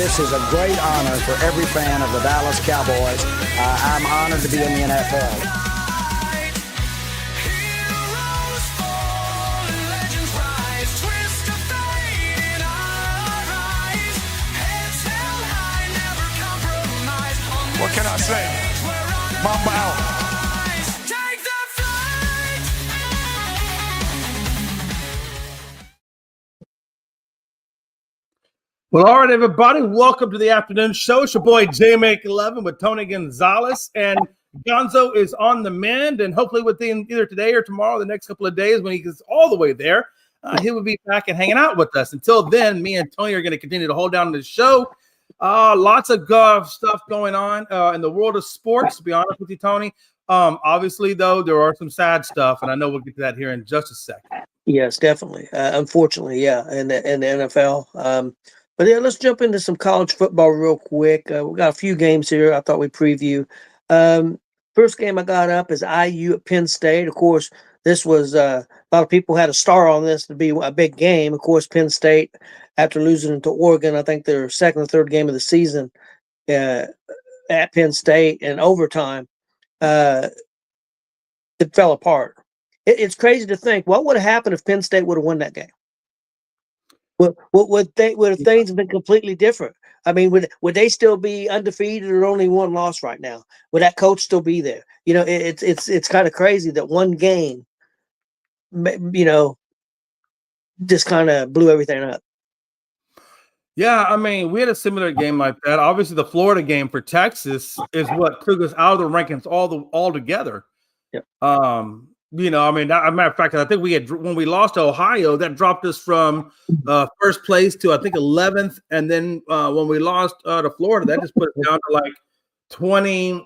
this is a great honor for every fan of the Dallas Cowboys. I'm honored to be in the NFL. What can I say? Mamba out. Well, all right, everybody, welcome to the afternoon show. It's your boy J-Make11 with Tony Gonzalez, and Gonzo is on the mend, and hopefully within either today or tomorrow, the next couple of days when he gets all the way there, he will be back and hanging out with us. Until then, me and Tony are going to continue to hold down the show. Lots of stuff going on in the world of sports, to be honest with you, Tony. Obviously, though, there are some sad stuff, and I know we'll get to that here in just a second. Yes, definitely. Unfortunately, yeah, in the NFL. But yeah, let's jump into some college football real quick. We got a few games here I thought we'd preview. First game I got up is IU at Penn State. Of course, this was a lot of people had a star on this to be a big game. Of course, Penn State, after losing to Oregon, I think their second or third game of the season at Penn State in overtime, it fell apart. It's crazy to think what would have happened if Penn State would have won that game. Would things have been completely different? I mean, would they still be undefeated or only one loss right now? Would that coach still be there? You know, it's kind of crazy that one game, you know, just kind of blew everything up. Yeah, I mean, we had a similar game like that. Obviously, the Florida game for Texas is what took us out of the rankings altogether. Yep. You know, I mean, as a matter of fact, I think when we lost to Ohio, that dropped us from first place to, I think, 11th. And then when we lost to Florida, that just put us down to like 20.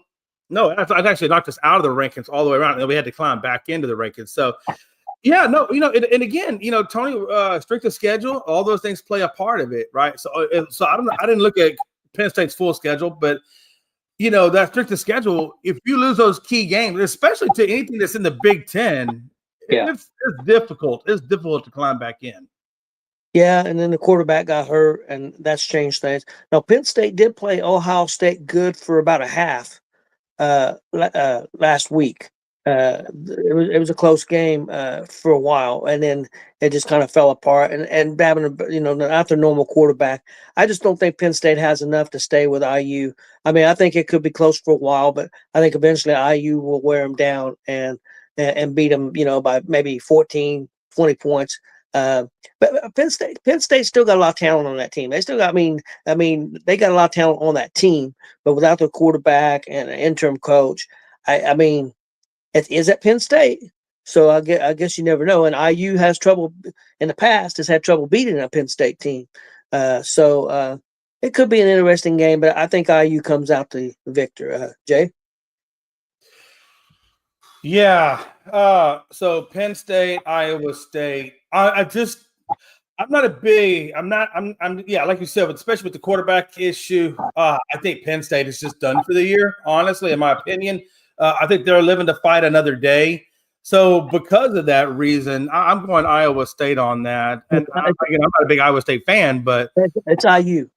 No, it actually knocked us out of the rankings all the way around. And then we had to climb back into the rankings. So, yeah, no, you know, and again, you know, Tony, strength of schedule, all those things play a part of it, right? So I don't know. I didn't look at Penn State's full schedule, but you know, that strength of schedule, if you lose those key games, especially to anything that's in the Big Ten, it's difficult. It's difficult to climb back in. Yeah, and then the quarterback got hurt, and that's changed things. Now, Penn State did play Ohio State good for about a half last week. It was a close game for a while, and then it just kind of fell apart. And having not their normal quarterback, I just don't think Penn State has enough to stay with IU. I mean, I think it could be close for a while, but I think eventually IU will wear them down and beat them, you know, by maybe 14, 20 points. But Penn State still got a lot of talent on that team. They still got, I mean, they got a lot of talent on that team, but without their quarterback and an interim coach, I mean. It is at Penn State, so I guess you never know. And IU has trouble in the past, has had trouble beating a Penn State team. So it could be an interesting game, but I think IU comes out the victor. Jay? Yeah. So Penn State, Iowa State. I'm not a big. I'm like you said, but especially with the quarterback issue, I think Penn State is just done for the year. Honestly, in my opinion. I think they're living to fight another day. So because of that reason, I'm going Iowa State on that. And I'm not a big Iowa State fan, but it's IU.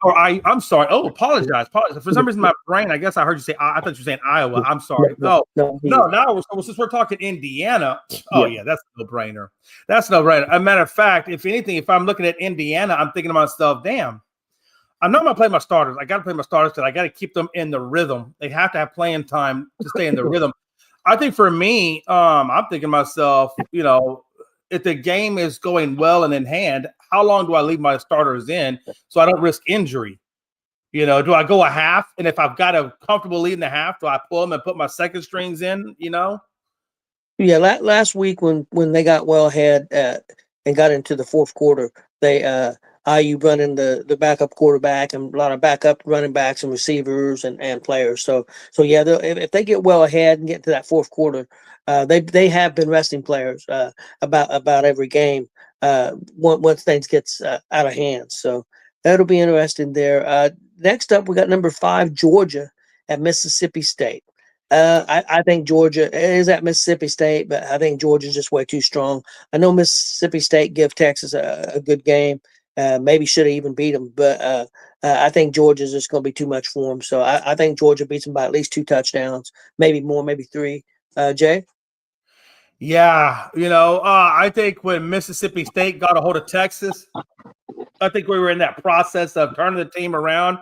Or I'm sorry. Oh, apologize. For some reason, my brain, I guess I heard you say, I thought you were saying Iowa. I'm sorry. No. Now, since we're talking Indiana, that's a no-brainer. That's no brainer. As a matter of fact, if anything, if I'm looking at Indiana, I'm thinking to myself, damn. I'm not going to play my starters. I got to play my starters because I got to keep them in the rhythm. They have to have playing time to stay in the rhythm. I think for me, I'm thinking to myself, you know, if the game is going well and in hand, how long do I leave my starters in so I don't risk injury? You know, do I go a half? And if I've got a comfortable lead in the half, do I pull them and put my second strings in, you know? Yeah, last week when they got well ahead and got into the fourth quarter, they IU running the backup quarterback and a lot of backup running backs and receivers and players. So yeah, if they get well ahead and get to that fourth quarter, they have been resting players about every game once things gets out of hand. So that'll be interesting there. Next up, we got number 5 Georgia at Mississippi State. I think Georgia is at Mississippi State, but I think Georgia's just way too strong. I know Mississippi State give Texas a good game. Maybe should have even beat them, but I think Georgia's just going to be too much for them. So I think Georgia beats them by at least 2 touchdowns, maybe more, maybe 3. Jay? Yeah, I think when Mississippi State got a hold of Texas, I think we were in that process of turning the team around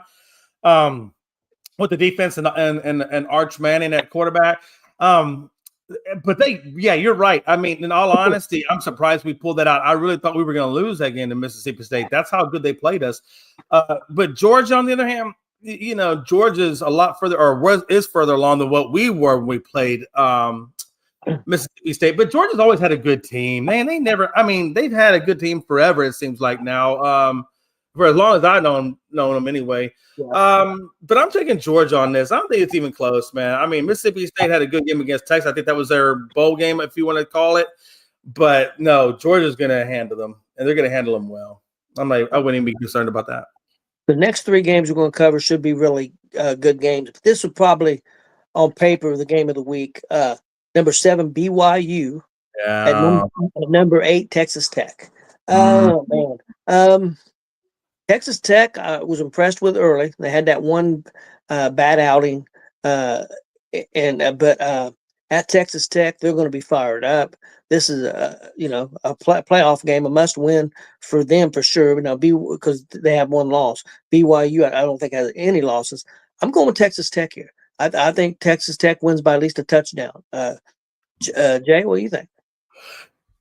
with the defense and Arch Manning at quarterback. But you're right. I mean, in all honesty, I'm surprised we pulled that out. I really thought we were going to lose that game to Mississippi State. That's how good they played us. But Georgia, on the other hand, Georgia's a lot further, or is further along than what we were when we played Mississippi State. But Georgia's always had a good team. They've had a good team forever, it seems like now. For as long as I've known them anyway. Yeah. But I'm taking Georgia on this. I don't think it's even close, man. I mean, Mississippi State had a good game against Texas. I think that was their bowl game, if you want to call it. But no, Georgia's going to handle them, and they're going to handle them well. I wouldn't even be concerned about that. The next 3 games we're going to cover should be really good games. This would probably, on paper, the game of the week. Number 7, BYU. Yeah. And number 8, Texas Tech. Oh, man. Texas Tech was impressed with early. They had that one bad outing, but at Texas Tech, they're going to be fired up. This is a playoff game, a must win for them for sure. Because they have one loss. BYU, I don't think has any losses. I'm going with Texas Tech here. I think Texas Tech wins by at least a touchdown. Jay, what do you think?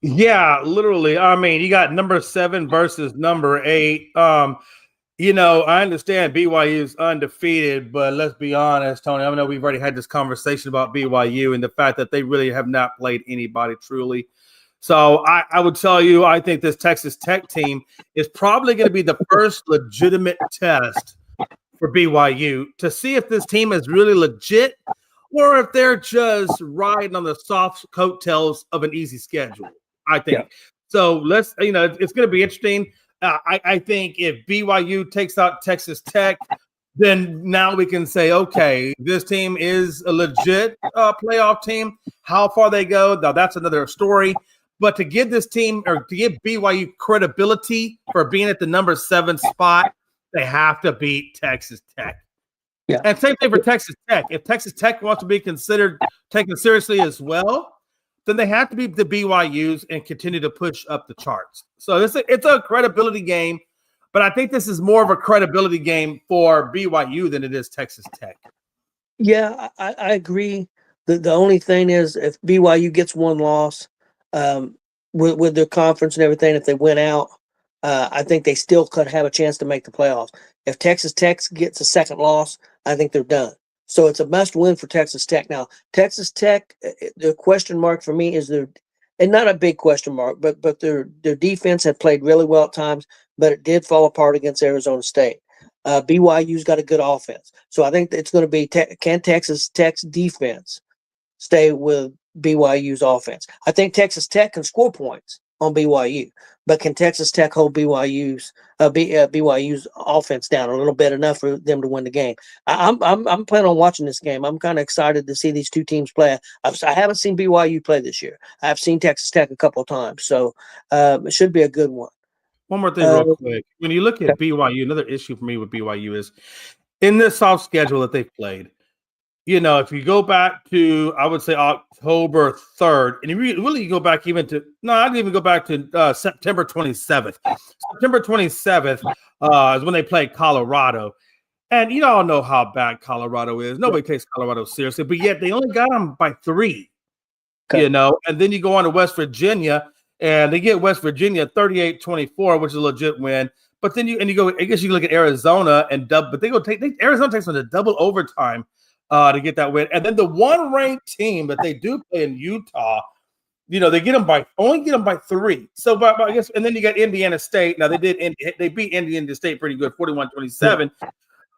Yeah, literally. I mean, you got number 7 versus number 8. I understand BYU's undefeated, but let's be honest, Tony. I know we've already had this conversation about BYU and the fact that they really have not played anybody truly. So I would tell you, I think this Texas Tech team is probably going to be the first legitimate test for BYU to see if this team is really legit or if they're just riding on the soft coattails of an easy schedule. I think. Yeah. So it's going to be interesting. I think if BYU takes out Texas Tech, then now we can say, okay, this team is a legit playoff team. How far they go, now that's another story. But to give this team or to give BYU credibility for being at the number 7 spot, they have to beat Texas Tech. Yeah. And same thing for Texas Tech. If Texas Tech wants to be considered taken seriously as well, then they have to be the BYUs and continue to push up the charts. So it's a credibility game, but I think this is more of a credibility game for BYU than it is Texas Tech. Yeah, I agree. The only thing is if BYU gets one loss with their conference and everything, if they win out, I think they still could have a chance to make the playoffs. If Texas Tech gets a second loss, I think they're done. So it's a must-win for Texas Tech. Now, Texas Tech, the question mark for me is and not a big question mark, but their defense had played really well at times, but it did fall apart against Arizona State. BYU's got a good offense. So I think it's going to be, can Texas Tech's defense stay with BYU's offense? I think Texas Tech can score points on BYU, but can Texas Tech hold BYU's offense down a little bit enough for them to win the game? I'm planning on watching this game. I'm kind of excited to see these two teams play. I haven't seen BYU play this year. I've seen Texas Tech a couple of times, so it should be a good one. One more thing real quick. When you look at BYU, another issue for me with BYU is in this soft schedule that they've played, if you go back to, I would say October 3rd, and you really go back even to, no, I didn't even go back to September 27th. September 27th is when they played Colorado. And you all know how bad Colorado is. Nobody takes Colorado seriously, but yet they only got them by 3, and then you go on to West Virginia, and they get West Virginia 38-24, which is a legit win. But then you go, I guess you look at Arizona but Arizona takes them to double overtime to get that win. And then the one ranked team that they do play in Utah, they only get them by 3. So I guess, and then you got Indiana State. Now they beat Indiana State pretty good, 41-27.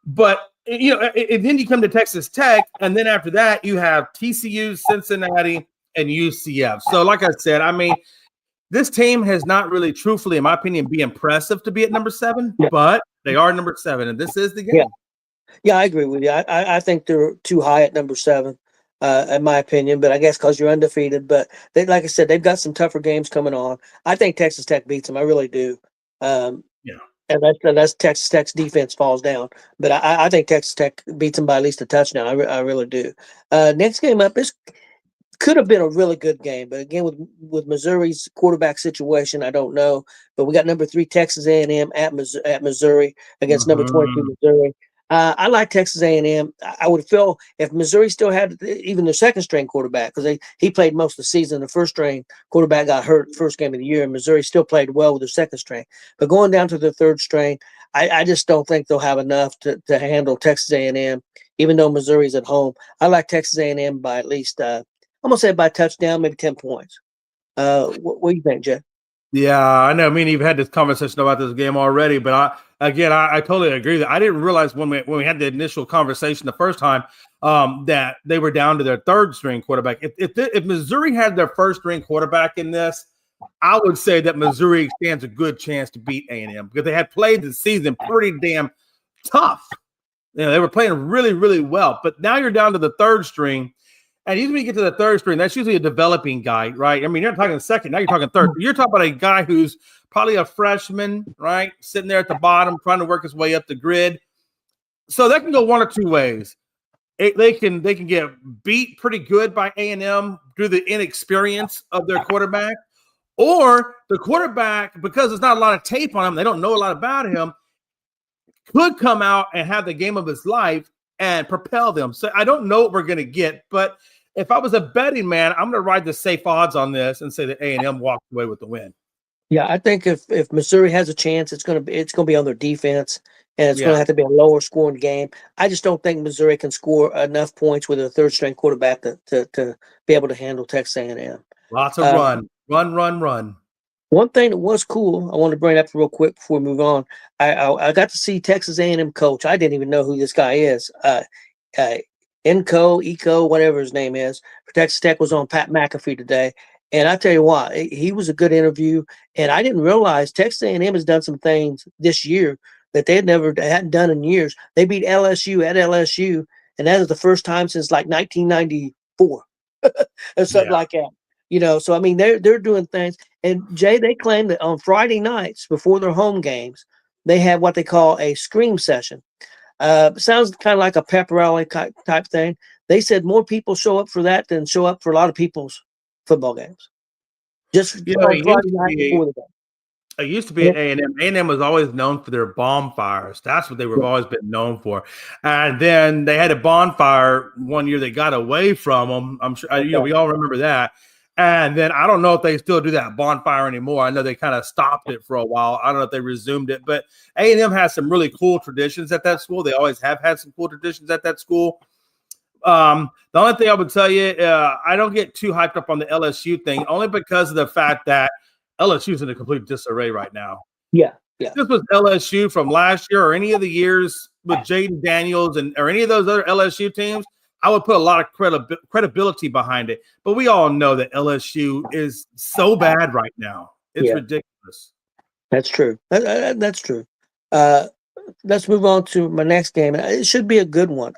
But and then you come to Texas Tech, and then after that you have TCU, Cincinnati, and UCF. So like I said, I mean, this team has not really, truthfully, in my opinion, be impressive to be at number 7, but they are number 7, and this is the game. Yeah, I agree with you. I think they're too high at number 7, in my opinion. But I guess because you're undefeated. But like I said, they've got some tougher games coming on. I think Texas Tech beats them. I really do. And that's Texas Tech's defense falls down. But I think Texas Tech beats them by at least a touchdown. I really do. Next game up is could have been a really good game, but again, with Missouri's quarterback situation, I don't know. But we got number 3 Texas A&M at Missouri against number 22 Missouri. I like Texas A&M. I would feel if Missouri still had even their second string quarterback, because he played most of the season. The first string quarterback got hurt first game of the year, and Missouri still played well with their second string. But going down to the third string, I just don't think they'll have enough to handle Texas A&M, even though Missouri's at home. I like Texas A&M by at least I'm gonna say by a touchdown, maybe 10 points. What do you think, Jeff? Yeah, I know. Me and you've had this conversation about this game already, but I totally agree that I didn't realize when we had the initial conversation the first time that they were down to their third string quarterback. If Missouri had their first string quarterback in this, I would say that Missouri stands a good chance to beat A&M because they had played the season pretty damn tough. They were playing really, really well. But now you're down to the third string. And usually when you get to the third string, that's usually a developing guy, right? I mean, you're not talking second, now you're talking third. You're talking about a guy who's probably a freshman, right? Sitting there at the bottom, trying to work his way up the grid. So that can go one or two ways. They can get beat pretty good by A&M through the inexperience of their quarterback. Or the quarterback, because there's not a lot of tape on him, they don't know a lot about him, could come out and have the game of his life and propel them. So I don't know what we're going to get, but if I was a betting man, I'm going to ride the safe odds on this and say that A&M walked away with the win. Yeah, I think if Missouri has a chance, it's going to be on their defense, and it's going to have to be a lower scoring game. I just don't think Missouri can score enough points with a third string quarterback to be able to handle Texas A&M. Lots of run. One thing that was cool, I want to bring up real quick before we move on. I got to see Texas A&M coach. I didn't even know who this guy is. Eco, whatever his name is, for Texas Tech was on Pat McAfee today. And I tell you what, he was a good interview. And I didn't realize Texas A&M has done some things this year that they hadn't done in years. They beat LSU at LSU, and that is the first time since like 1994 or something like that. So I mean, they're doing things. And Jay, they claim that on Friday nights before their home games, they have what they call a scream session. Sounds kind of like a pep rally type thing. They said more people show up for that than show up for a lot of people's football games. Just on Friday night before the game. It used to be at A&M. A&M was always known for their bonfires. That's what they were always been known for. And then they had a bonfire one year they got away from them. I'm sure we all remember that. And then I don't know if they still do that bonfire anymore. I know they kind of stopped it for a while. I don't know if they resumed it, but A&M has some really cool traditions at that school. They always have had some cool traditions at that school. The only thing I would tell you, I don't get too hyped up on the LSU thing, only because of the fact that LSU's in a complete disarray right now. Yeah. If this was LSU from last year or any of the years with Jaden Daniels or any of those other LSU teams, I would put a lot of credibility behind it. But we all know that LSU is so bad right now. It's ridiculous. That's true. That's true. Let's move on to my next game. It should be a good one.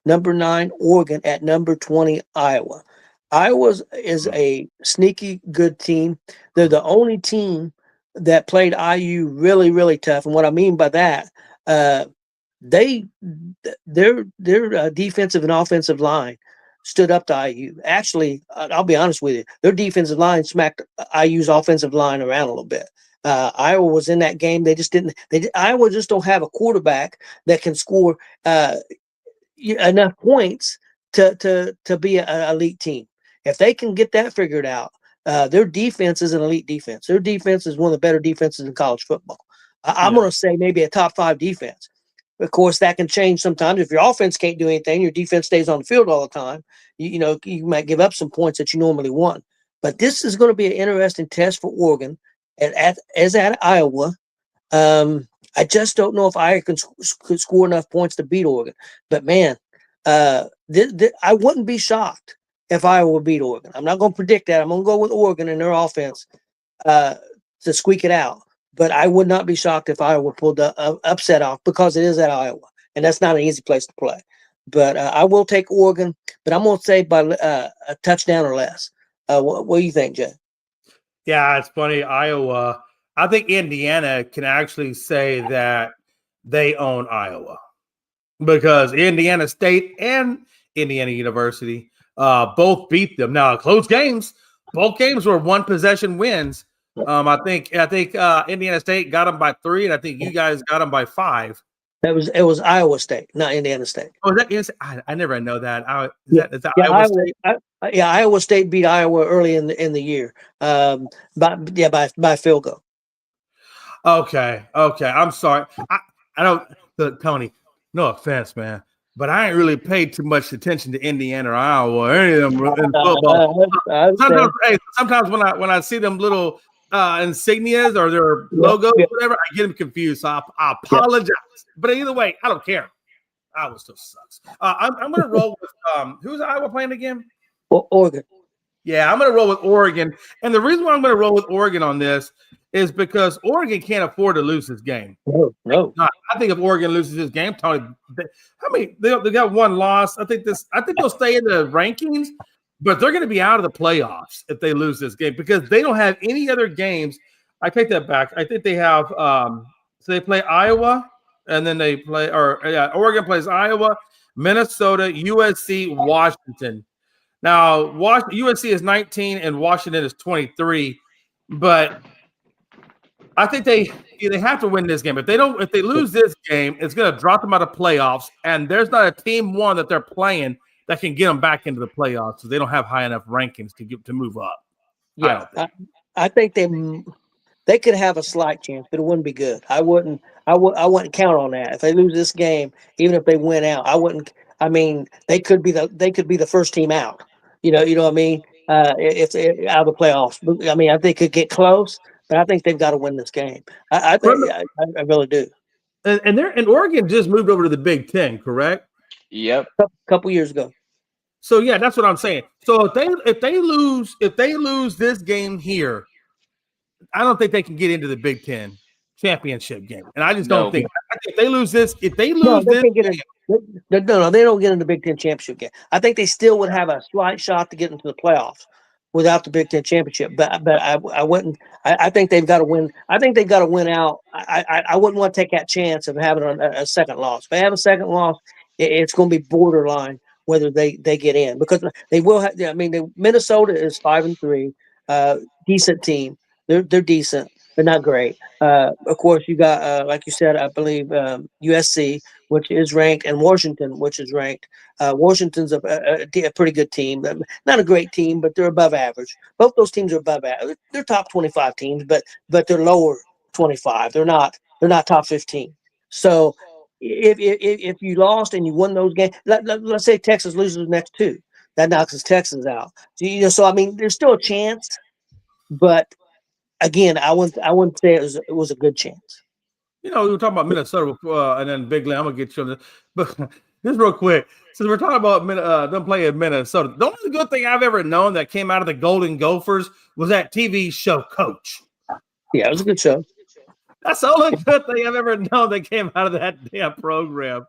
Number 9, Oregon at number 20, Iowa. Iowa is a sneaky good team. They're the only team that played IU really, really tough. And what I mean by that, their defensive and offensive line stood up to IU. Actually, I'll be honest with you, their defensive line smacked IU's offensive line around a little bit. Iowa was in that game. They just didn't. Iowa just don't have a quarterback that can score enough points to be an elite team. If they can get that figured out, their defense is an elite defense. Their defense is one of the better defenses in college football. I'm going to say maybe a top 5 defense. Of course, that can change sometimes. If your offense can't do anything, your defense stays on the field all the time. You might give up some points that you normally want. But this is going to be an interesting test for Oregon as at Iowa. I just don't know if Iowa could score enough points to beat Oregon. But man, I wouldn't be shocked if Iowa would beat Oregon. I'm not going to predict that. I'm going to go with Oregon and their offense to squeak it out. But I would not be shocked if Iowa pulled the upset off because it is at Iowa, and that's not an easy place to play. But I will take Oregon, but I'm going to say by a touchdown or less. What do you think, Jay? Yeah, it's funny. Iowa, I think Indiana can actually say that they own Iowa because Indiana State and Indiana University both beat them. Now, close games. Both games were one possession wins. I think Indiana State got them by 3, and I think you guys got them by 5. It was Iowa State, not Indiana State. Oh, is that I never know that. Is that Yeah, Iowa State? Iowa State beat Iowa early in the year. By field goal. Okay. I'm sorry. I don't, Tony. No offense, man, but I ain't really paid too much attention to Indiana or Iowa or any of them in football. Sometimes when I see them little insignias or their logos, whatever, I get them confused. So I apologize. But either way, I don't care. Iowa still sucks. I'm going to roll with who's Iowa playing again? Oregon. Yeah, I'm going to roll with Oregon. And the reason why I'm going to roll with Oregon on this is because Oregon can't afford to lose this game. No. I think if Oregon loses this game, Tony, they got one loss. I think they'll stay in the rankings, but they're going to be out of the playoffs if they lose this game because they don't have any other games. I take that back. I think they have so they play Iowa, and then they play Oregon plays Iowa, Minnesota, USC, Washington. Now, USC is 19 and Washington is 23, but I think they have to win this game. If they lose this game, it's going to drop them out of playoffs, and there's not a team one that they're playing that can get them back into the playoffs because they don't have high enough rankings to move up. Yeah, I think they could have a slight chance, but it wouldn't be good. I wouldn't count on that. If they lose this game, even if they win out, I wouldn't. I mean, they could be the first team out. You know what I mean? If out of the playoffs, I mean, I think it could get close, but I think they've got to win this game. I really do. And Oregon just moved over to the Big Ten, correct? Yep. A couple years ago. So yeah, that's what I'm saying. So if they lose this game here, I don't think they can get into the Big Ten championship game. And I just don't think if they lose this, they don't get into the Big Ten championship game. I think they still would have a slight shot to get into the playoffs without the Big Ten championship. But I wouldn't. I think they've got to win. I think they've got to win out. I wouldn't want to take that chance of having a second loss. If they have a second loss, it's going to be borderline whether they get in because they will have. I mean, Minnesota is 5-3, decent team. They're decent. They're not great. Of course, you got like you said, I believe USC, which is ranked, and Washington, which is ranked. Washington's a pretty good team. Not a great team, but they're above average. Both those teams are above average. They're top 25 teams, but they're lower 25. They're not top 15. So if you lost and you won those games, let's say Texas loses the next 2, that knocks Texas out. So I mean, there's still a chance, but again, I wouldn't say it was a good chance. We were talking about Minnesota before, and then Big Len, I'm gonna get you on this, but just real quick, since we're talking about them playing Minnesota, the only good thing I've ever known that came out of the Golden Gophers was that TV show Coach. Yeah, it was a good show. That's the only good thing I've ever known that came out of that damn program.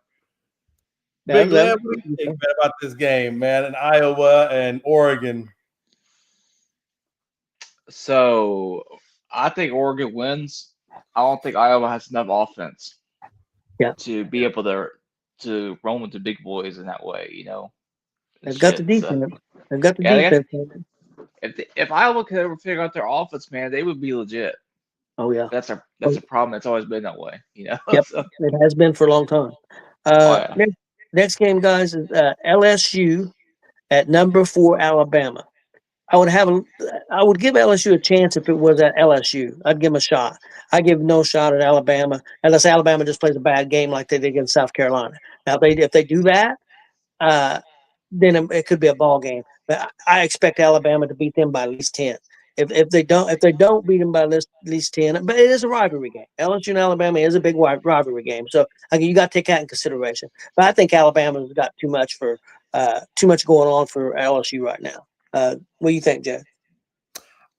Big Len, what do you think, man, about this game, man, in Iowa and Oregon? So I think Oregon wins. I don't think Iowa has enough offense to be able to run with the big boys in that way, They've got the defense. They've got the defense. If Iowa could ever figure out their offense, man, they would be legit. Oh yeah. That's a problem. It's always been that way, Yep. It has been for a long time. Next game, guys, is LSU at number 4 Alabama. I would give LSU a chance if it was at LSU. I'd give them a shot. I give no shot at Alabama unless Alabama just plays a bad game like they did against South Carolina. Now, if they do that, then it could be a ball game. But I expect Alabama to beat them by at least 10. If they don't beat them by at least 10, but it is a rivalry game. LSU and Alabama is a big rivalry game, so you got to take that in consideration. But I think Alabama's got too much going on for LSU right now. What do you think, Jay?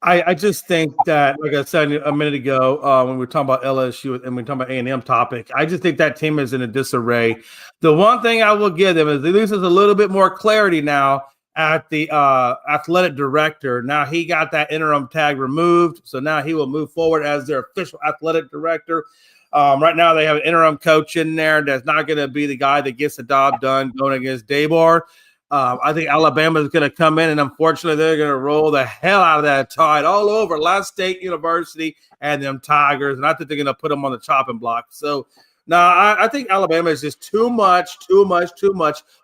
I just think that, like I said a minute ago, when we were talking about LSU and we were talking about A&M topic, I just think that team is in a disarray. The one thing I will give them is at least there's a little bit more clarity now at the athletic director. Now he got that interim tag removed, so now he will move forward as their official athletic director. Right now they have an interim coach in there that's not going to be the guy that gets the job done going against Dabar. I think Alabama is going to come in, and unfortunately they're going to roll the hell out of that Tide all over Last State University and them Tigers, and I think they're going to put them on the chopping block. So no, I think Alabama is just too much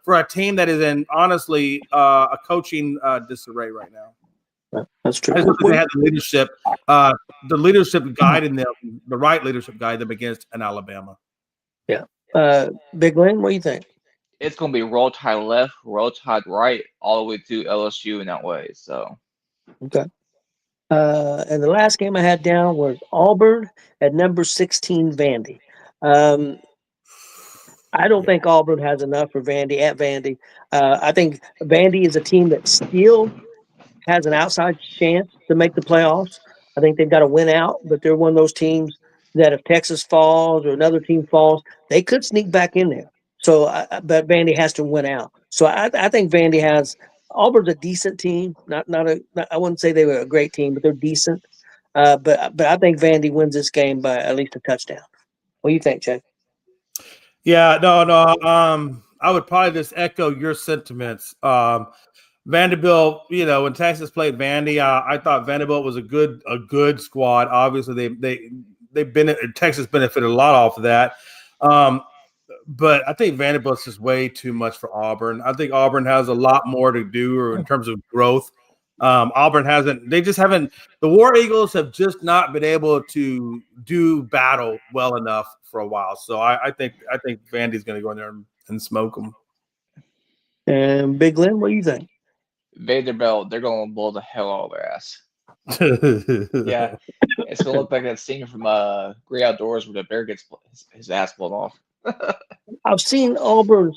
for a team that is in, honestly, a coaching disarray right now. That's true. I just think they had the leadership guiding them, the right leadership guiding them against an Alabama. Yeah. Big Lynn, what do you think? It's going to be Roll Tide left, Roll Tide right, all the way to LSU in that way. So, okay. And the last game I had down was Auburn at number 16, Vandy. I don't think Auburn has enough for Vandy at Vandy. I think Vandy is a team that still has an outside chance to make the playoffs. I think they've got to win out, but they're one of those teams that if Texas falls or another team falls, they could sneak back in there. So, but Vandy has to win out. So I think Vandy has – Auburn's a decent team. I wouldn't say they were a great team, but they're decent. But I think Vandy wins this game by at least a touchdown. What do you think, Jay? Yeah, no. I would probably just echo your sentiments. Vanderbilt, when Texas played Vandy, I thought Vanderbilt was a good squad. Obviously, Texas benefited a lot off of that. But I think Vanderbilt's just way too much for Auburn. I think Auburn has a lot more to do in terms of growth. Auburn the War Eagles have just not been able to do battle well enough for a while. So I think Vandy's going to go in there and smoke them. And Big Lynn, what do you think? Vanderbilt, they're going to blow the hell out of their ass. Yeah. It's going to look like that scene from Great Outdoors where the bear gets his ass blown off. I've seen Auburn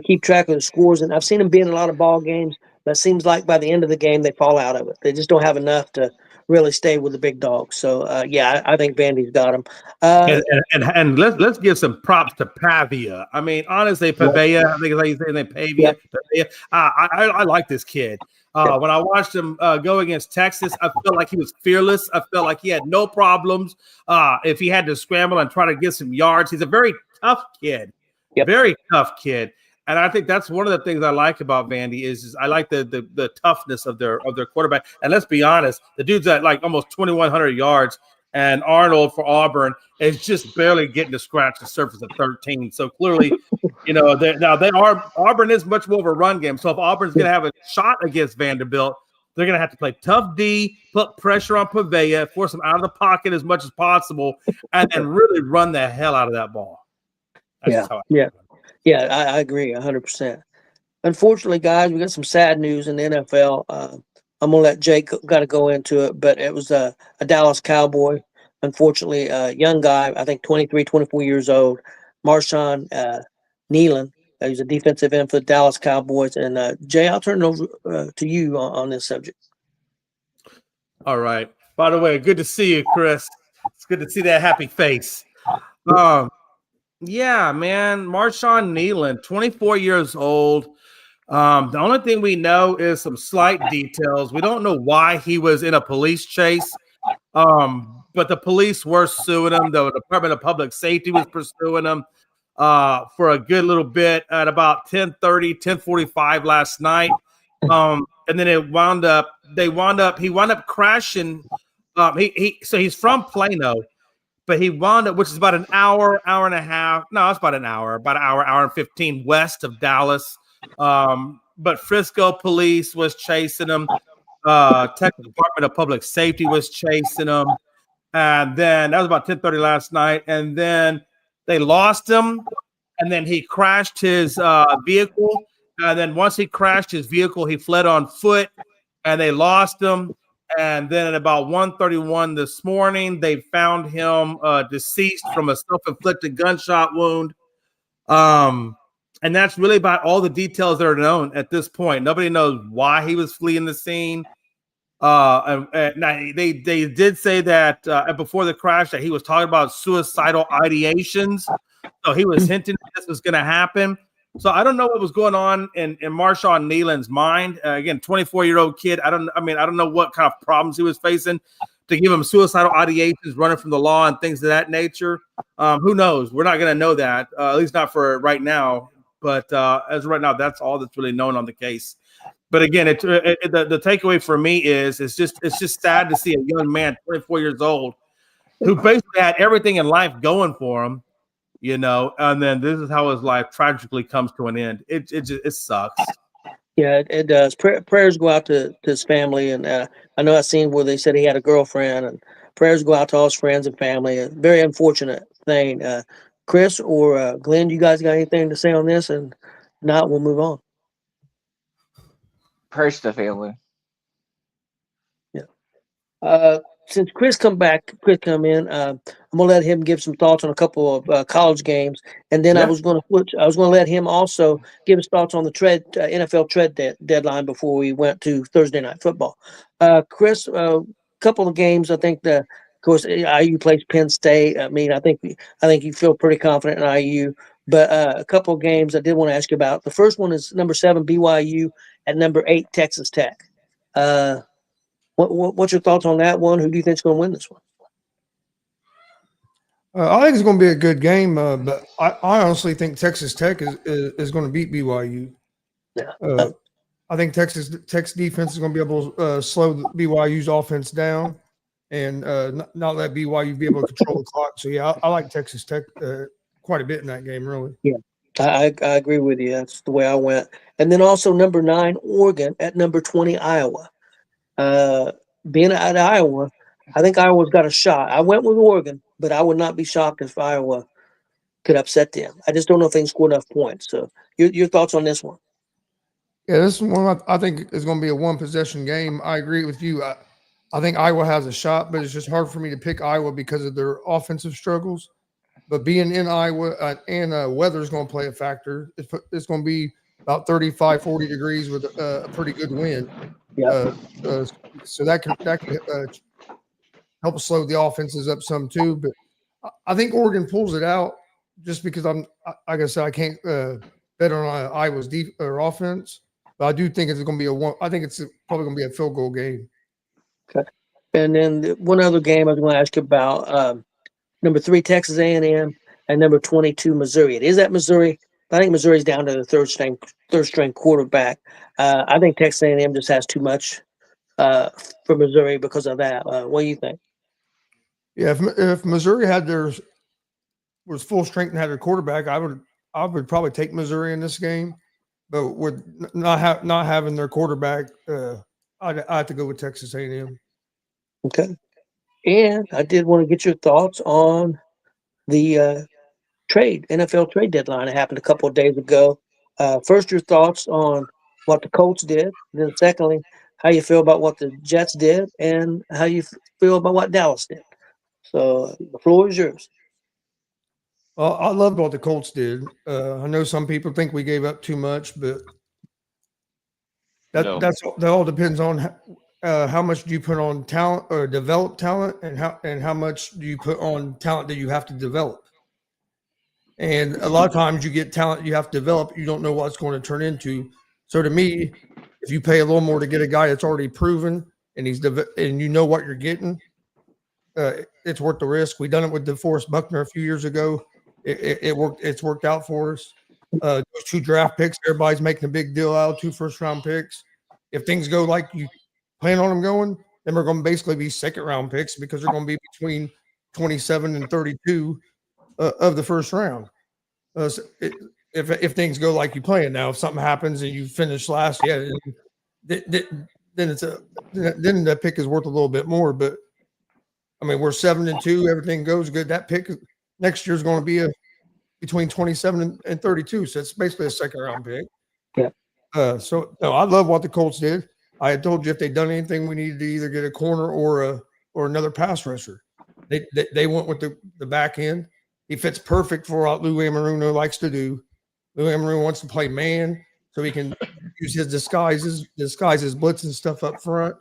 keep track of the scores, and I've seen them be in a lot of ball games. But it seems like by the end of the game, they fall out of it. They just don't have enough to really stay with the big dogs. So, I think Vandy's got them. And let's give some props to Pavia. I mean, honestly, Pavia, I think it's how you say his name, Pavia. Pavia. I like this kid. When I watched him go against Texas, I felt like he was fearless. I felt like he had no problems. If he had to scramble and try to get some yards, he's a very tough kid. Yep. Very tough kid. And I think that's one of the things I like about Vandy is I like the toughness of their quarterback. And let's be honest, the dude's at like almost 2,100 yards, and Arnold for Auburn is just barely getting to scratch the surface of 13. So clearly, Auburn is much more of a run game. So if Auburn's going to have a shot against Vanderbilt, they're going to have to play tough D, put pressure on Pavia, force him out of the pocket as much as possible, and really run the hell out of that ball. Yeah, I agree 100%. Unfortunately, guys, we got some sad news in the NFL. I'm going to let Jake go into it, but it was a Dallas Cowboy. Unfortunately, a young guy, I think 23, 24 years old, Marshawn Nealon. He's a defensive end for the Dallas Cowboys. And, Jay, I'll turn it over to you on this subject. All right. By the way, good to see you, Chris. It's good to see that happy face. Yeah, man. Marshawn Nealon, 24 years old. The only thing we know is some slight details. We don't know why he was in a police chase, but the police were suing him. The Department of Public Safety was pursuing him for a good little bit at about 10:30, 10:45 last night. And then he wound up crashing. So he's from Plano. But he wound up, which is about an hour and a half. No, it's about an hour and 15 west of Dallas. But Frisco police was chasing him. Texas Department of Public Safety was chasing him. And then that was about 10:30 last night. And then they lost him. And then he crashed his vehicle. And then once he crashed his vehicle, he fled on foot. And they lost him. And then at about 1:31 this morning, they found him deceased from a self-inflicted gunshot wound. And that's really about all the details that are known at this point. Nobody knows why he was fleeing the scene. And they did say that before the crash that he was talking about suicidal ideations. So he was hinting that this was going to happen. So I don't know what was going on in Marshawn Nealon's mind. Again, 24-year-old kid. I don't know what kind of problems he was facing to give him suicidal ideations, running from the law and things of that nature. Who knows? We're not going to know that, at least not for right now. But as of right now, that's all that's really known on the case. But again, the takeaway for me is it's just sad to see a young man, 24 years old, who basically had everything in life going for him, and then this is how his life tragically comes to an end. It sucks. Yeah, it does. Prayers go out to his family, and I know I seen where they said he had a girlfriend, and prayers go out to all his friends and family. A very unfortunate thing. Chris or Glenn, you guys got anything to say on this? And not, we'll move on. Prayers to the family. Yeah. Since Chris come in, I'm gonna let him give some thoughts on a couple of college games, and then I was gonna let him also give his thoughts on the NFL trade deadline before we went to Thursday night football. Chris, couple of games. I think of course IU plays Penn State. I mean, I think you feel pretty confident in IU, but a couple of games I did want to ask you about. The first one is number 7 BYU at number 8 Texas Tech. What's your thoughts on that one? Who do you think is going to win this one? I think it's going to be a good game, but I honestly think Texas Tech is going to beat BYU. Yeah. I think Tech's defense is going to be able to slow BYU's offense down and not let BYU be able to control the clock. So, yeah, I like Texas Tech quite a bit in that game, really. Yeah, I agree with you. That's the way I went. And then also number 9, Oregon at number 20, Iowa. Being at Iowa, I think Iowa's got a shot. I went with Oregon, but I would not be shocked if Iowa could upset them. I just don't know if they can score enough points. So your thoughts on this one? Yeah, this one I think is going to be a one-possession game. I agree with you. I think Iowa has a shot, but it's just hard for me to pick Iowa because of their offensive struggles. But being in Iowa and weather is going to play a factor. It's going to be about 35, 40 degrees with a pretty good wind. Yeah. So that can help slow the offenses up some too. But I think Oregon pulls it out just because like I said, I can't bet on Iowa's offense. But I do think it's going to be probably going to be a field goal game. Okay. And then one other game I was going to ask you about, number 3 Texas A&M and number 22 Missouri. It is at Missouri. I think Missouri's down to the third string quarterback. I think Texas A&M just has too much for Missouri because of that. What do you think? Yeah, if Missouri was full strength and had their quarterback, I would probably take Missouri in this game. But with not having their quarterback, I have to go with Texas A&M. Okay. And I did want to get your thoughts on the NFL trade deadline. It happened a couple of days ago. First, your thoughts on what the Colts did. Then secondly, how you feel about what the Jets did and how you feel about what Dallas did. So the floor is yours. Well, I loved what the Colts did. I know some people think we gave up too much, but that all depends on how much do you put on talent or develop talent, and how much do you put on talent that you have to develop. And a lot of times you get talent you have to develop, you don't know what it's going to turn into. So to me, if you pay a little more to get a guy that's already proven and and you know what you're getting, it's worth the risk. We done it with DeForest Buckner a few years ago. It worked. It's worked out for us. Those 2 draft picks, everybody's making a big deal out of 2 first-round picks. If things go like you plan on them going, then we're going to basically be second-round picks because they're going to be between 27 and 32 of the first round. So if things go like you plan. Now, if something happens and you finish last, then that pick is worth a little bit more. But I mean, we're 7-2. Everything goes good. That pick next year is going to be between 27 and 32. So it's basically a second-round pick. Yeah. So no, I love what the Colts did. I had told you if they'd done anything, we needed to either get a corner or another pass rusher. They went with the back end. He fits perfect for what Lou Anarumo likes to do. Lou Anarumo wants to play man, so he can use his disguises blitz and stuff up front.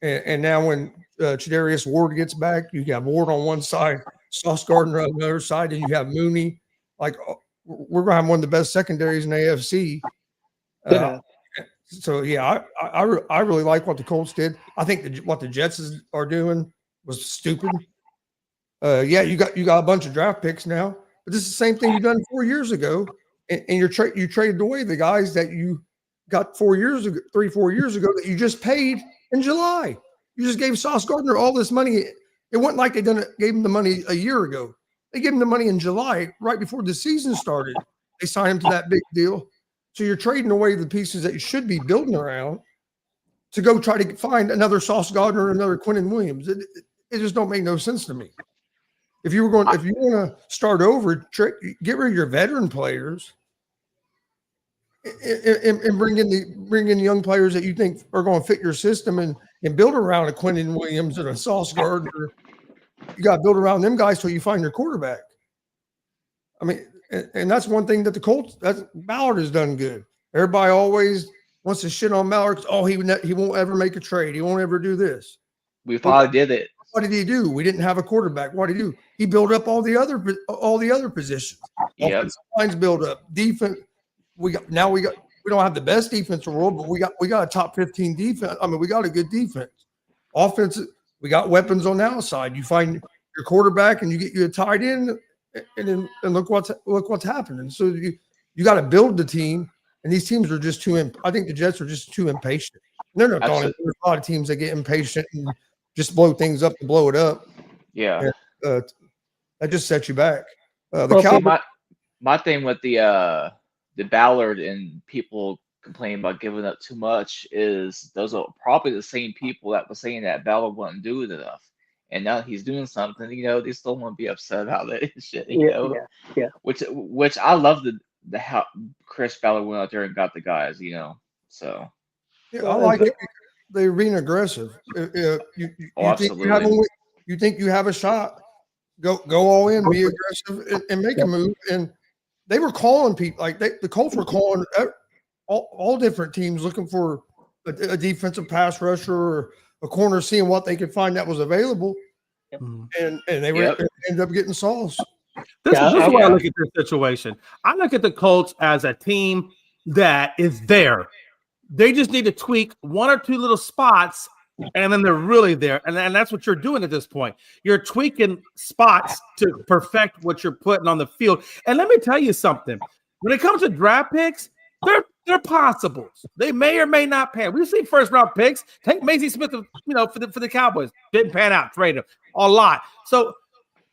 And now when Chidarius Ward gets back, you have Ward on one side, Sauce Gardner on the other side, and you have Mooney. Like we're going to have one of the best secondaries in the AFC. So yeah, I really like what the Colts did. I think what the Jets are doing was stupid. Yeah, you got a bunch of draft picks now, but this is the same thing you done 4 years ago, and you traded away the guys that you got 4 years ago, 3-4 years ago that you just paid in July. You just gave Sauce Gardner all this money. It wasn't like gave him the money a year ago. They gave him the money in July, right before the season started. They signed him to that big deal. So you're trading away the pieces that you should be building around to go try to find another Sauce Gardner or another Quinnen Williams. It just don't make no sense to me. If you want to start over, get rid of your veteran players and bring in young players that you think are going to fit your system and build around a Quinnen Williams and a Sauce Gardner. You got to build around them guys till you find your quarterback. I mean, and that's one thing that Ballard has done good. Everybody always wants to shit on Ballard. Oh, he won't ever make a trade. He won't ever do this. We finally did it. What did he do? We didn't have a quarterback. What did he do? He built up all the other positions. Yep. Offensive lines build up. Defense. We don't have the best defense in the world, but we got a top 15 defense. I mean, we got a good defense. Offense. We got weapons on the outside. You find your quarterback and you get you a tight end, and look what's happening. So you got to build the team, and these teams are just I think the Jets are just too impatient. They're not going. There's a lot of teams that get impatient and just blow things up to blow it up. Yeah, and, that just sets you back. My thing with the Ballard and people complaining about giving up too much is those are probably the same people that were saying that Ballard wasn't doing enough, and now he's doing something. They still want to be upset about it and shit. Yeah. Which I love the how Chris Ballard went out there and got the guys. So yeah, I like it. They're being aggressive. Absolutely. You think you have a shot? Go all in, be aggressive, and make a move. And they were calling people the Colts were calling all different teams looking for a defensive pass rusher or a corner, seeing what they could find that was available. Yep. And they ended up getting Sauce. This is why I look at this situation. I look at the Colts as a team that is there. They just need to tweak one or two little spots, and then they're really there. And that's what you're doing at this point. You're tweaking spots to perfect what you're putting on the field. And let me tell you something. When it comes to draft picks, they're possibles. They may or may not pan. We've seen first round picks. Take Macy Smith, for the Cowboys. Didn't pan out. Trade him a lot. So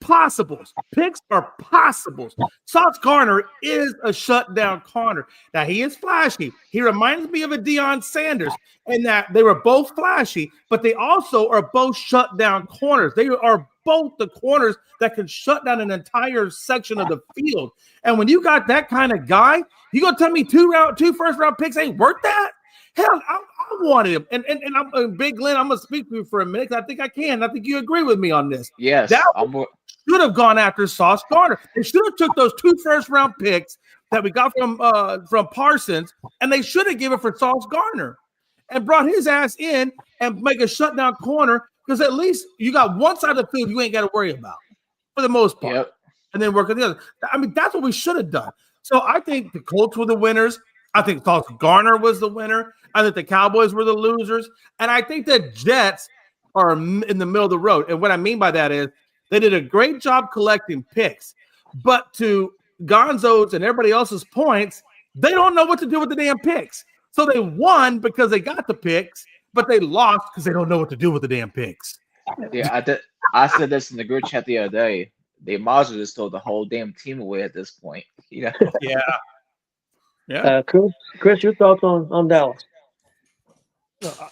possibles. Picks are possibles. Sauce Gardner is a shutdown corner. Now, he is flashy. He reminds me of a Deion Sanders in that they were both flashy, but they also are both shutdown corners. They are both the corners that can shut down an entire section of the field. And when you got that kind of guy, you gonna tell me two first round picks ain't worth that? Hell, I wanted him. And I'm Big Glenn, I'm gonna speak to you for a minute. I think I can. I think you agree with me on this. Yes, that should have gone after Sauce Gardner. They should have took those 2 first-round picks that we got from Parsons, and they should have given for Sauce Gardner and brought his ass in and make a shutdown corner, because at least you got one side of the field you ain't got to worry about for the most part. Yep. And then work on the other. I mean, that's what we should have done. So I think the Colts were the winners. I think Sauce Gardner was the winner. I think the Cowboys were the losers. And I think the Jets are in the middle of the road. And what I mean by that is they did a great job collecting picks. But to Gonzo's and everybody else's points, they don't know what to do with the damn picks. So they won because they got the picks, but they lost because they don't know what to do with the damn picks. Yeah, I said this in the group chat the other day. They might as well just throw the whole damn team away at this point. Yeah. Chris, your thoughts on Dallas?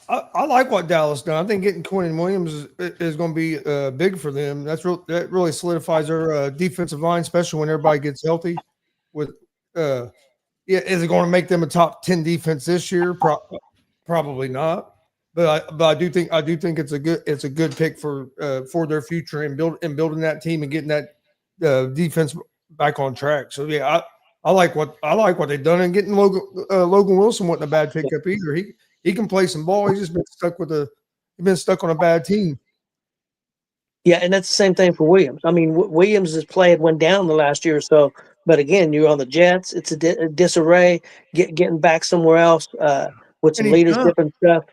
I like what Dallas done. I think getting Quinnen Williams is going to be big for them. That really solidifies their defensive line, especially when everybody gets healthy. Is it going to make them a top 10 defense this year? Probably not. But I do think it's a good pick for their future and building that team and getting that defense back on track. So yeah, I like what they've done, and getting Logan Wilson wasn't a bad pickup either. He can play some ball. He's just been stuck on a bad team. Yeah, and that's the same thing for Williams. I mean, Williams' play went down the last year or so But again, you're on the Jets. It's a disarray. Getting back somewhere else with some And he's leadership and stuff.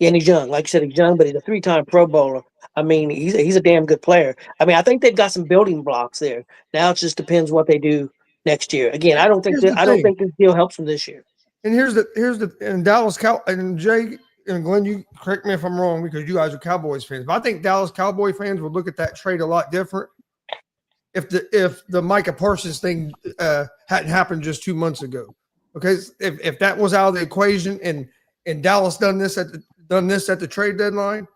Yeah, and he's young. Like you said, he's young, but he's a 3-time Pro Bowler. I mean, he's a damn good player. I mean, I think they've got some building blocks there. Now it just depends what they do next year. Again, I don't think this deal helps them this year. And here's the and Dallas and Jay and Glenn, you correct me if I'm wrong because you guys are Cowboys fans, but I think Dallas Cowboy fans would look at that trade a lot different if the Micah Parsons thing hadn't happened just 2 months ago. Okay, if that was out of the equation and Dallas done this at the trade deadline,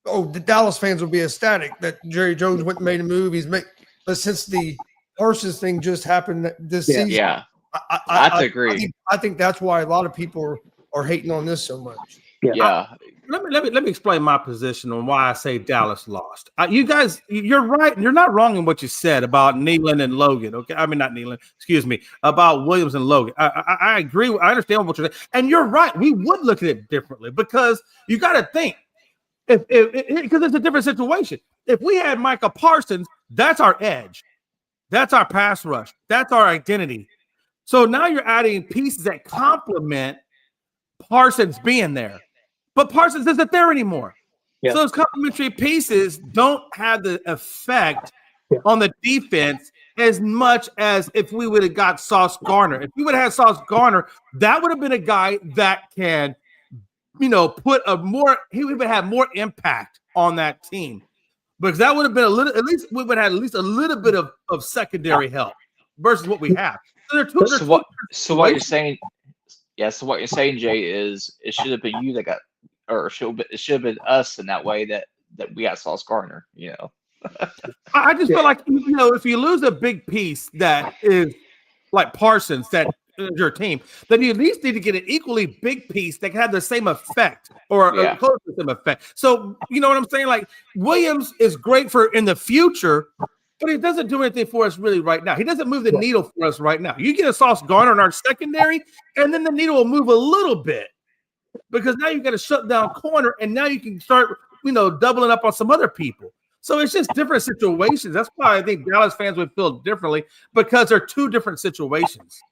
the Dallas fans would be ecstatic that Jerry Jones went and made a move. But since the Parsons thing just happened this season, I agree. I think that's why a lot of people are hating on this so much. Yeah. Let me explain my position on why I say Dallas lost. You guys, you're right. You're not wrong in what you said about Nealon and Logan. Okay, I mean not Nealon. Excuse me. About Williams and Logan. I agree. I understand what you're saying, and you're right. We would look at it differently because you got to think because it's a different situation. If we had Micah Parsons, that's our edge. That's our pass rush. That's our identity. So now you're adding pieces that complement Parsons being there. But Parsons isn't there anymore. Yeah. So those complementary pieces don't have the effect on the defense as much as if we would have got Sauce Gardner. If we would have had Sauce Gardner, that would have been a guy that can, put he would have had more impact on that team. Because that would have been at least a little bit of secondary help versus what we have. So what you're saying, Jay, is it should have been you that got, or it should have been us in that way that we got Sauce Gardner. I just feel like if you lose a big piece that is like Parsons, that is your team, then you at least need to get an equally big piece that can have the same effect or close to the same effect. So you know what I'm saying? Like Williams is great for in the future. But he doesn't do anything for us really right now. He doesn't move the needle for us right now. You get a Sauce Gardner in our secondary, and then the needle will move a little bit because now you've got a shutdown corner, and now you can start, doubling up on some other people. So it's just different situations. That's why I think Dallas fans would feel differently because they're two different situations.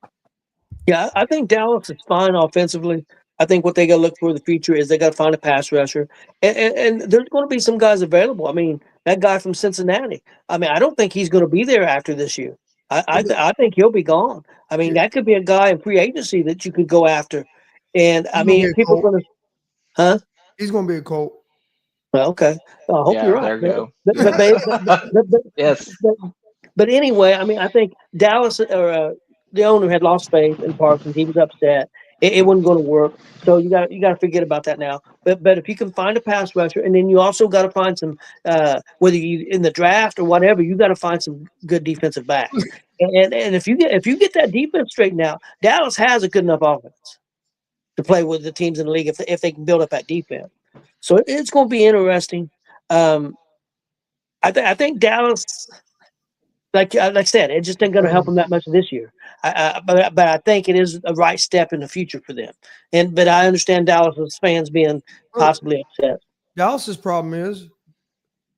Yeah, I think Dallas is fine offensively. I think what they got to look for in the future is they got to find a pass rusher, and there's going to be some guys available. I mean, that guy from Cincinnati. I mean, I don't think he's going to be there after this year. I think he'll be gone. I mean, that could be a guy in free agency that you could go after. And I mean, people are going to, He's going to be a Colt. Well, okay. I hope you're right. There you go. Yes. But anyway, I mean, I think Dallas or the owner had lost faith in Parsons. He was upset. It wasn't going to work, so you got to forget about that now. But if you can find a pass rusher, and then you also got to find some, whether you in the draft or whatever, you got to find some good defensive backs. and if you get that defense straightened out, Dallas has a good enough offense to play with the teams in the league if they can build up that defense. So it's going to be interesting. I think Dallas. Like I said, it just ain't going to help them that much this year. But I think it is a right step in the future for them. But I understand Dallas fans being possibly upset. Dallas's problem is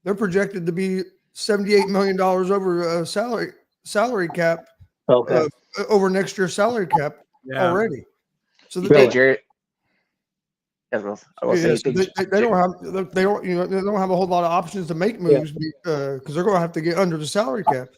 they're projected to be $78 million over salary cap. Okay. Over next year's salary cap already. So Jared. They don't have a whole lot of options to make moves because they're going to have to get under the salary cap.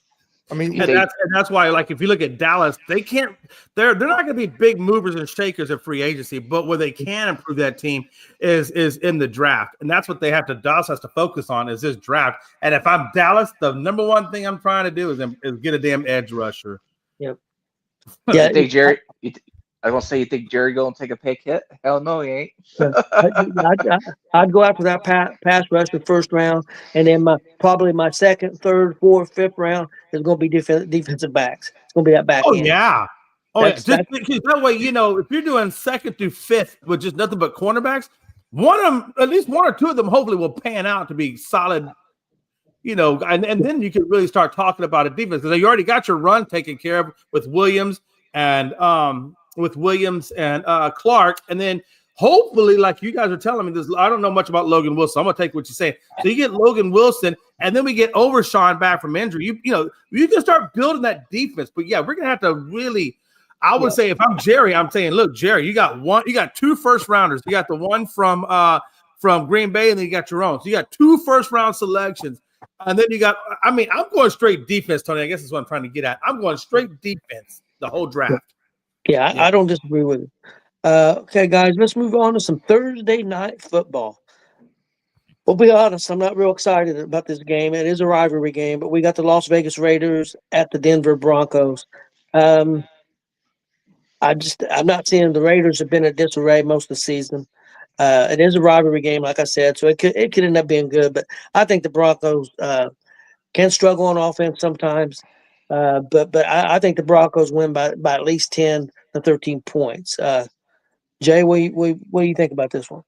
I mean, that's why, like, if you look at Dallas, they can't. They're not going to be big movers and shakers in free agency, but where they can improve that team is in the draft, and that's what Dallas has to focus on is this draft. And if I'm Dallas, the number one thing I'm trying to do is get a damn edge rusher. Yep. Yeah, think Jerry. I was gonna say, you think Jerry gonna take a pay hit? Hell no, he ain't. I'd go after that pass rusher first round, and then probably my second, third, fourth, fifth round is going to be defensive backs. It's going to be that back end. Yeah. That way, if you're doing second through fifth with just nothing but cornerbacks, at least one or two of them, hopefully will pan out to be solid. And then you can really start talking about a defense because you already got your run taken care of with Williams and Clark, and then hopefully, like you guys are telling me this, I don't know much about Logan Wilson. I'm gonna take what you say. So you get Logan Wilson, and then we get Overshawn back from injury. You can start building that defense. But yeah, we're gonna have to really. I would say if I'm Jerry, I'm saying, look, Jerry, you got 2 first rounders. You got the one from Green Bay, and then you got your own. So you got 2 first round selections, and then you got. I mean, I'm going straight defense, Tony. I guess that's what I'm trying to get at. I'm going straight defense the whole draft. Yeah, I don't disagree with it. Okay, guys, let's move on to some Thursday night football. We'll be honest, I'm not real excited about this game. It is a rivalry game, but we got the Las Vegas Raiders at the Denver Broncos. I'm not seeing the Raiders have been in disarray most of the season. It is a rivalry game, like I said, so it could end up being good. But I think the Broncos can struggle on offense sometimes. But I think the Broncos win by at least 10 to 13 points. Jay, what do you think about this one?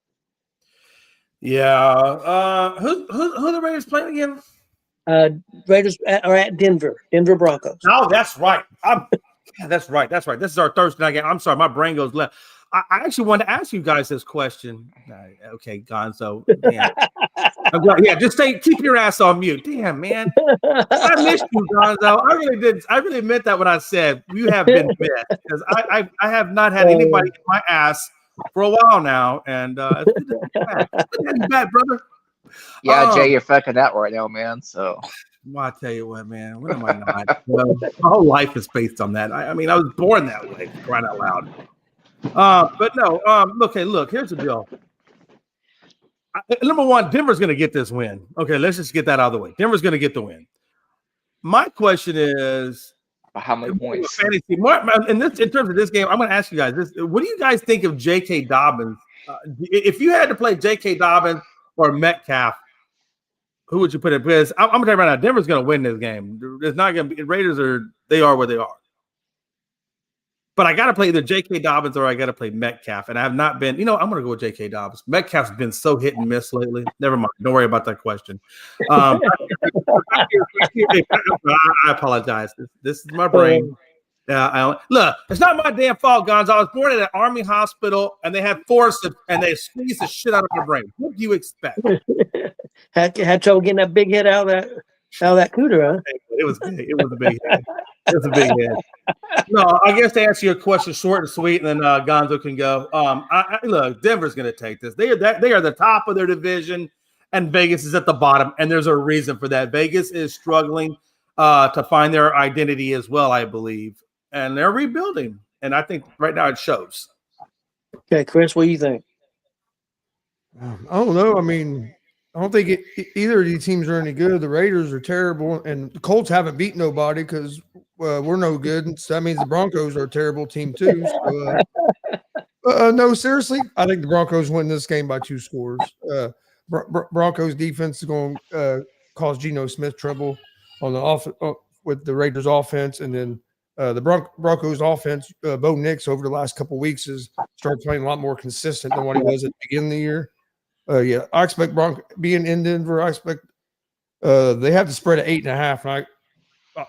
Yeah. Who the Raiders playing again? Raiders are at Denver Broncos. Oh, that's right. That's right. This is our Thursday night game. I'm sorry, my brain goes left. I actually wanted to ask you guys this question. Okay, Gonzo. Yeah, just keep your ass on mute. Damn, man. I missed you, Gonzo. I really did. I really meant that when I said you have been missed, because I have not had anybody in my ass for a while now, and it's good to be back, brother. Yeah, Jay, you're fucking that right now, man. So. Well, I tell you what, man. What am I not? My whole life is based on that. I mean, I was born that way, crying out loud. But no. Okay, look. Here's the deal. Number one, Denver's going to get this win. Okay, let's just get that out of the way. Denver's going to get the win. My question is, how many points? Fantasy. In terms of this game, I'm going to ask you guys this: what do you guys think of J.K. Dobbins? If you had to play J.K. Dobbins or Metcalf, who would you put it? Because I'm going to tell you right now, Denver's going to win this game. It's not going to be. Raiders are where they are. But I got to play either J.K. Dobbins or I got to play Metcalf. And I have not been, I'm going to go with J.K. Dobbins. Metcalf's been so hit and miss lately. Never mind. Don't worry about that question. I apologize. This is my brain. Look, it's not my damn fault, Gonzo. I was born at an army hospital, and they had forceps, and they squeezed the shit out of my brain. What do you expect? had trouble getting that big head out of that cooter, huh? It was big. It was a big head. It was a big head. No, I guess to answer your question short and sweet, and then Gonzo can go. Look, Denver's going to take this. They are the top of their division, and Vegas is at the bottom, and there's a reason for that. Vegas is struggling to find their identity as well, I believe, and they're rebuilding. And I think right now it shows. Okay, Chris, what do you think? I don't know. I mean, I don't think either of these teams are any good. The Raiders are terrible, and the Colts haven't beat nobody because we're no good. So that means the Broncos are a terrible team too. So, no, seriously, I think the Broncos win this game by 2 scores. Broncos defense is going to cause Geno Smith trouble on the with the Raiders offense, and then the Broncos offense. Bo Nix over the last couple of weeks has started playing a lot more consistent than what he was at the beginning of the year. Yeah, I expect being in Denver. I expect they have the spread at 8.5, and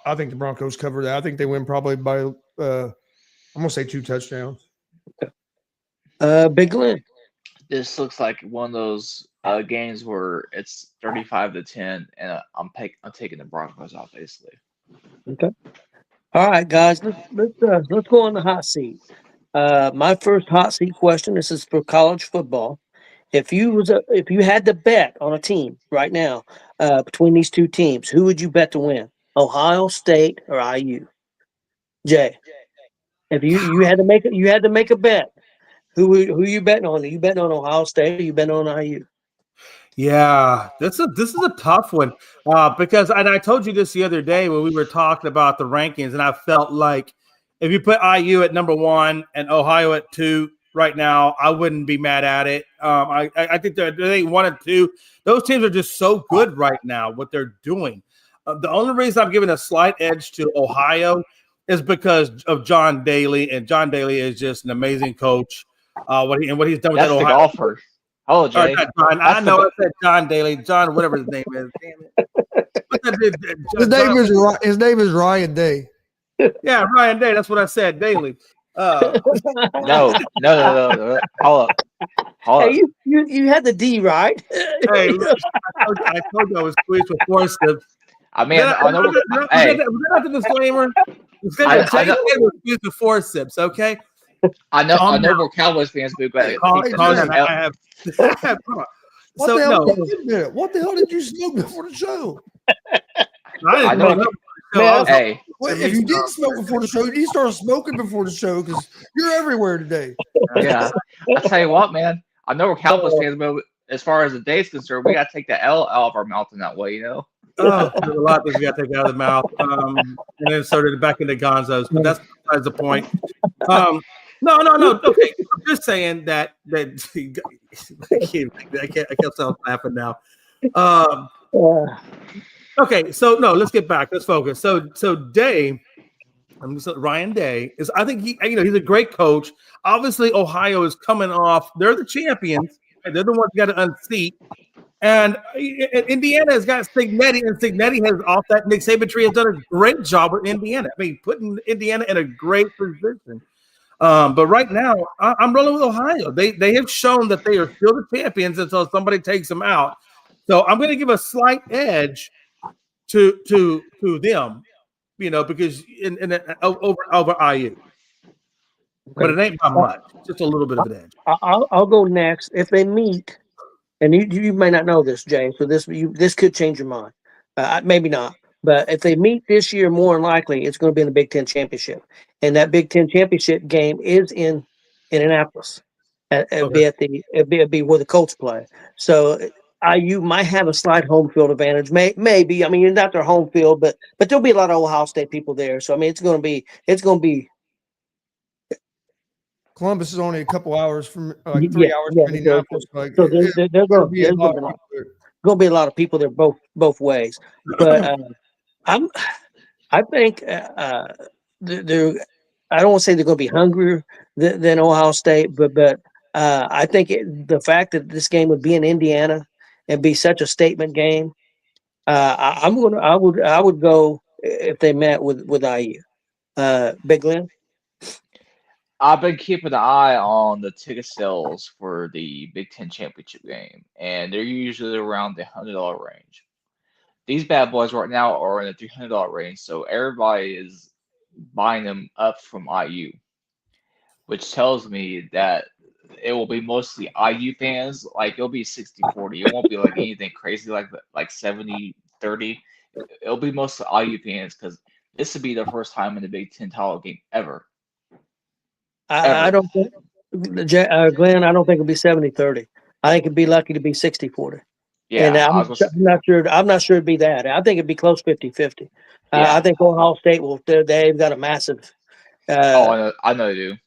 I think the Broncos cover that. I think they win probably by I'm gonna say 2 touchdowns. Big Glenn. This looks like one of those games where it's 35-10, and I'm taking the Broncos, obviously. Okay. All right, guys, let's go on the hot seat. My first hot seat question. This is for college football. If you had to bet on a team right now between these 2 teams, who would you bet to win? Ohio State or IU? Jay, if you had to make a bet, who you betting on? Are you betting on Ohio State or are you betting on IU? Yeah, this is a tough one because, and I told you this the other day when we were talking about the rankings, and I felt like if you put IU at number 1 and Ohio at 2 right now, I wouldn't be mad at it. I think they 1 and 2. Those teams are just so good right now, what they're doing. The only reason I'm giving a slight edge to Ohio is because of John Daly, and John Daly is just an amazing coach. What he's done with That's that the Ohio golfer. Oh, Jay. I know I said John Daly, John, whatever his name is. Damn it. His name is Ryan Day. Yeah, Ryan Day. That's what I said. Daly. No. Hold up. Hey, you had the D right. Hey, look, I told you I was squeezed with forceps. I mean, I know. Hey, Was that not the disclaimer? I Jay know. said was squeezed with forceps. Okay, I know. calm I know down. we're Cowboys fans, but we got Calm to keep down. this. I have. Come on. What So the hell? no, Wait a minute. What the hell did you smoke before the show? I didn't I know. know. Man, Hey, Well, if you did smoke before the show, you need to start smoking before the show because you're everywhere today. yeah. I tell you what, man. I know we're Cowboys fans, but as far as the day's concerned, we got to take the L out of our mouth in that way, you know. Oh, there's a lot of things we got to take out of the mouth, and then insert it back into Gonzo's. But that's besides the point. No. Okay, I'm just saying that I can't stop laughing now. Okay, so no, let's get back. Let's focus. So Day, Ryan Day is. I think he's a great coach. Obviously, Ohio is coming off. They're the champions. They're the ones who got to unseat. And Indiana has got Signetti, and Signetti has off that Nick Saban tree has done a great job with Indiana. I mean, putting Indiana in a great position. But right now, I'm rolling with Ohio. They have shown that they are still the champions until somebody takes them out. So I'm going to give a slight edge to them, because over IU. But it ain't by much. Just a little bit of an edge. I'll go next. If they meet, and you may not know this, James, so this could change your mind. Maybe not. But if they meet this year, more than likely, it's going to be in the Big Ten championship, and that Big Ten championship game is in Indianapolis. It'll be where the Colts play. So IU might have a slight home field advantage. Maybe. I mean, it's not their home field, but there'll be a lot of Ohio State people there. So I mean, it's going to be. Columbus is only a couple hours from 3 hours from Indianapolis. So there's going to be a lot of people there both ways. But I think they're. I don't want to say they're going to be hungrier than Ohio State, but I think the fact that this game would be in Indiana and be such a statement game, I would go if they met with IU. Big Glenn. I've been keeping an eye on the ticket sales for the Big Ten championship game, and they're usually around the $100 range. These bad boys right now are in the $300 range, so everybody is buying them up from IU, which tells me that it will be mostly IU fans. Like it'll be 60-40. It won't be like anything crazy like 70-30. It'll be mostly IU fans because this would be the first time in the Big Ten title game ever. I don't think, Glenn, I don't think it'll be 70-30. I think it'd be lucky to be 60-40. Yeah, and I'm not sure. I'm not sure it'd be that. I think it'd be close 50-50. I think Ohio State will. They've got a massive. I know they do.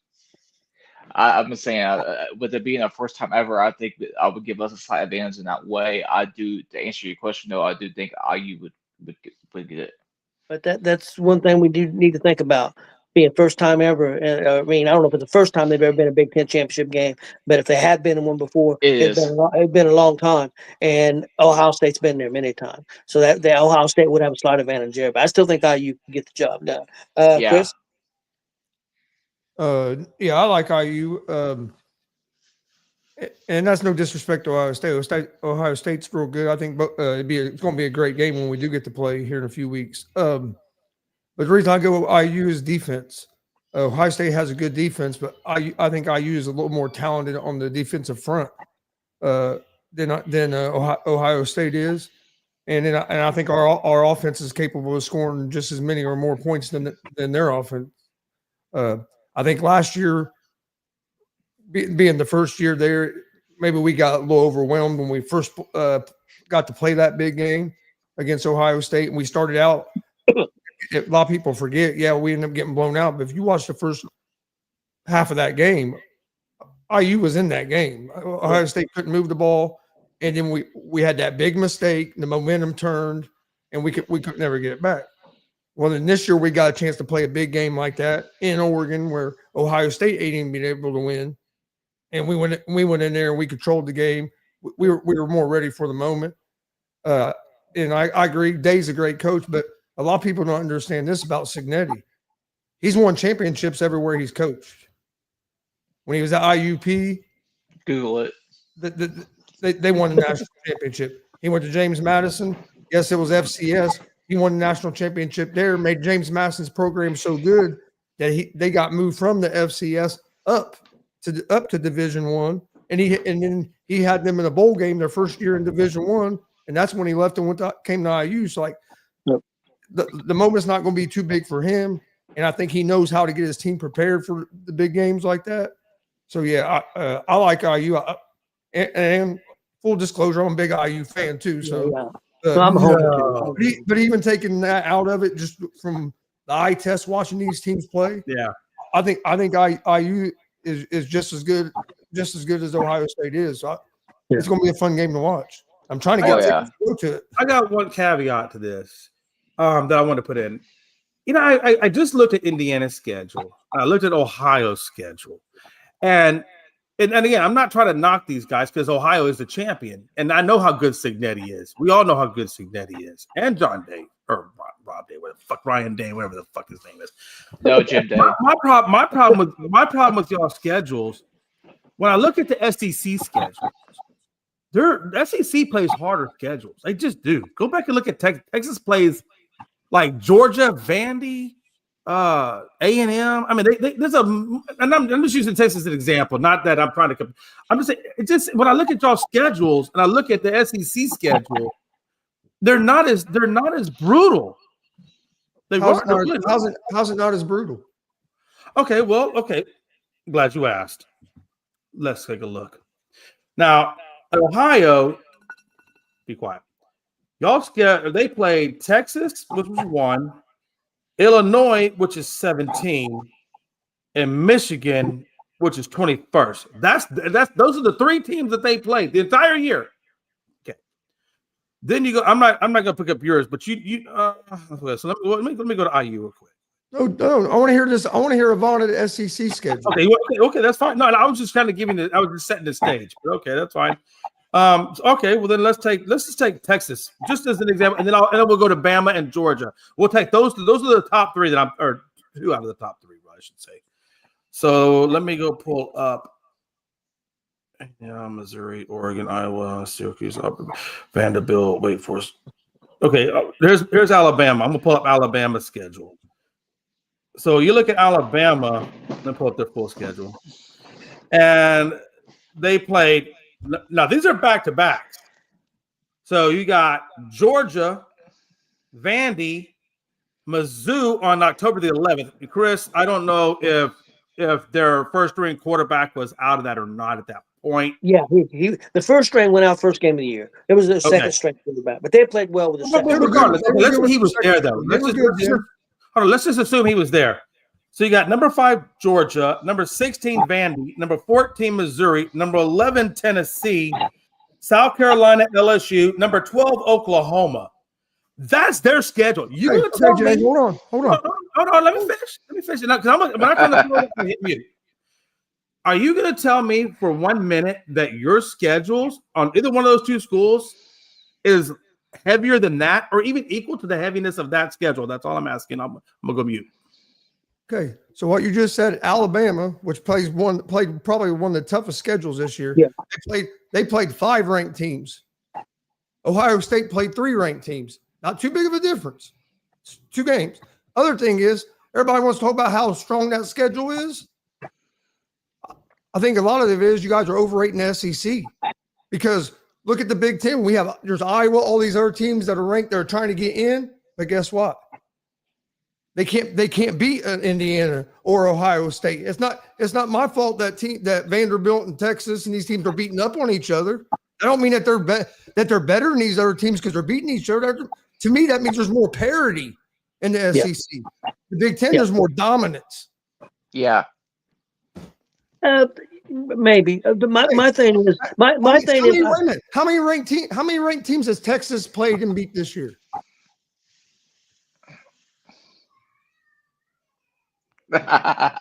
I'm saying with it being our first time ever, I think that I would give us a slight advantage in that way. I do. To answer your question, though, I do think IU would get it. But that's one thing we do need to think about. Being first time ever. I mean, I don't know if it's the first time they've ever been in a Big Ten championship game, but if they had been in one before, it's been a long time. And Ohio State's been there many times, so that the Ohio State would have a slight advantage there. But I still think IU can get the job done. Chris. Yeah, I like IU. And that's no disrespect to Ohio State. Ohio State's real good. I think it's going to be a great game when we do get to play here in a few weeks. But the reason I go with IU is defense. Ohio State has a good defense, but I think IU is a little more talented on the defensive front than Ohio State is, and I think our offense is capable of scoring just as many or more points than their offense. I think last year, being the first year there, maybe we got a little overwhelmed when we first got to play that big game against Ohio State, and we started out. A lot of people forget, we ended up getting blown out. But if you watch the first half of that game, IU was in that game. Ohio State couldn't move the ball, and then we had that big mistake. The momentum turned, and we could never get it back. Well, then this year we got a chance to play a big game like that in Oregon, where Ohio State ain't even been able to win, and we went in there and we controlled the game. We were more ready for the moment. And I agree, Day's a great coach, but a lot of people don't understand this about Signetti. He's won championships everywhere he's coached. When he was at IUP, Google it. They won the national championship. He went to James Madison. Yes, it was FCS. He won the national championship there. Made James Madison's program so good that they got moved from the FCS up to Division I, and then he had them in a bowl game their first year in Division I, and that's when he left and came to IU. So like the moment's not going to be too big for him, and I think he knows how to get his team prepared for the big games like that. So yeah, I like IU, and full disclosure, I'm a big IU fan too. So. I'm home. But even taking that out of it, just from the eye test, watching these teams play, I think IU is just as good as Ohio State is. So it's going to be a fun game to watch. I'm trying to get to it. I got one caveat to this that I want to put in. You know, I just looked at Indiana's schedule. I looked at Ohio's schedule, and again, I'm not trying to knock these guys because Ohio is the champion, and I know how good Signetti is. We all know how good Signetti is, and John Day or Rob Day, whatever the fuck, Ryan Day, whatever the fuck his name is. No, Jim Day. My problem with y'all schedules. When I look at the SEC schedules, the SEC plays harder schedules. They just do. Go back and look at Texas. Texas plays like Georgia, Vandy. A&M. I mean, there's and I'm just using Texas as an example. Not that I'm trying to. I'm just saying. It just when I look at y'all schedules and I look at the SEC schedule, they're not as brutal. How's it not as brutal? Okay, well, okay. Glad you asked. Let's take a look. Now, Ohio, be quiet. They played Texas, which was 1. Illinois, which is 17, and Michigan, which is 21st. Those are the 3 teams that they played the entire year. Okay. Then you go. I'm not gonna pick up yours, but you. So let me go to IU real quick. No. I want to hear this. I want to hear Yvonne at the SEC schedule. Okay, that's fine. No, I was just kind of I was just setting the stage. But okay, that's fine. Okay, well then let's just take Texas just as an example, and then we'll go to Bama and Georgia. We'll take those are the top 3 or 2 out of the top 3, I should say. So let me go pull up Missouri, Oregon, Iowa, Syracuse, Vanderbilt, Wake Forest. Okay, here's Alabama. I'm gonna pull up Alabama's schedule. So you look at Alabama, let me pull up their full schedule. And they played. Now, these are back-to-backs. So you got Georgia, Vandy, Mizzou on October the 11th. And Chris, I don't know if their first-string quarterback was out of that or not at that point. Yeah, the first string went out first game of the year. It was the second-string quarterback, but they played well with the second. Regardless, let's say he was there, though. Let's just assume he was there. So you got number 5, Georgia, number 16, Vandy, number 14, Missouri, number 11, Tennessee, South Carolina, LSU, number 12, Oklahoma. That's their schedule. You gonna tell me? Hold on. Let me finish it now, because I'm not going to hit mute. Are you going to tell me for 1 minute that your schedules on either one of those 2 schools is heavier than that, or even equal to the heaviness of that schedule? That's all I'm asking. I'm gonna go mute. Okay, so what you just said, Alabama, which played probably one of the toughest schedules this year. Yeah. They played 5 ranked teams. Ohio State played 3 ranked teams. Not too big of a difference. It's 2 games. Other thing is, everybody wants to talk about how strong that schedule is. I think a lot of it is you guys are overrating the SEC, because look at the Big Ten. There's Iowa, all these other teams that are ranked. They're trying to get in, but guess what? They can't beat Indiana or Ohio State. It's not my fault that Vanderbilt and Texas and these teams are beating up on each other. I don't mean that they're better than these other teams because they're beating each other. To me, that means there's more parity in the SEC. The Big Ten, there's more dominance. Yeah. Maybe. My thing is how many ranked teams has Texas played and beat this year? I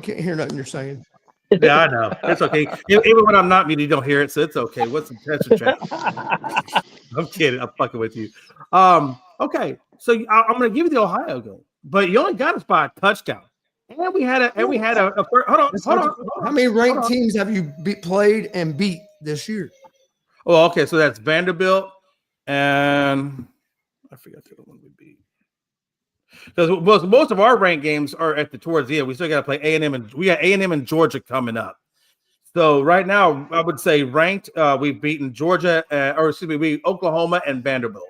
can't hear nothing you're saying. Yeah, I know. It's okay. Even when I'm not muted, you don't hear it, so it's okay. What's the pressure check? I'm kidding. I'm fucking with you. Okay, so I'm going to give you the Ohio game, but you only got us by a touchdown. And we had a hold on. How many ranked teams have you played and beat this year? Oh, okay. So that's Vanderbilt and I forgot the other one we beat. Because most of our ranked games are towards the end. We still got to play A&M, and we got A&M and Georgia coming up. So right now, I would say ranked. We've beaten Georgia, we Oklahoma and Vanderbilt.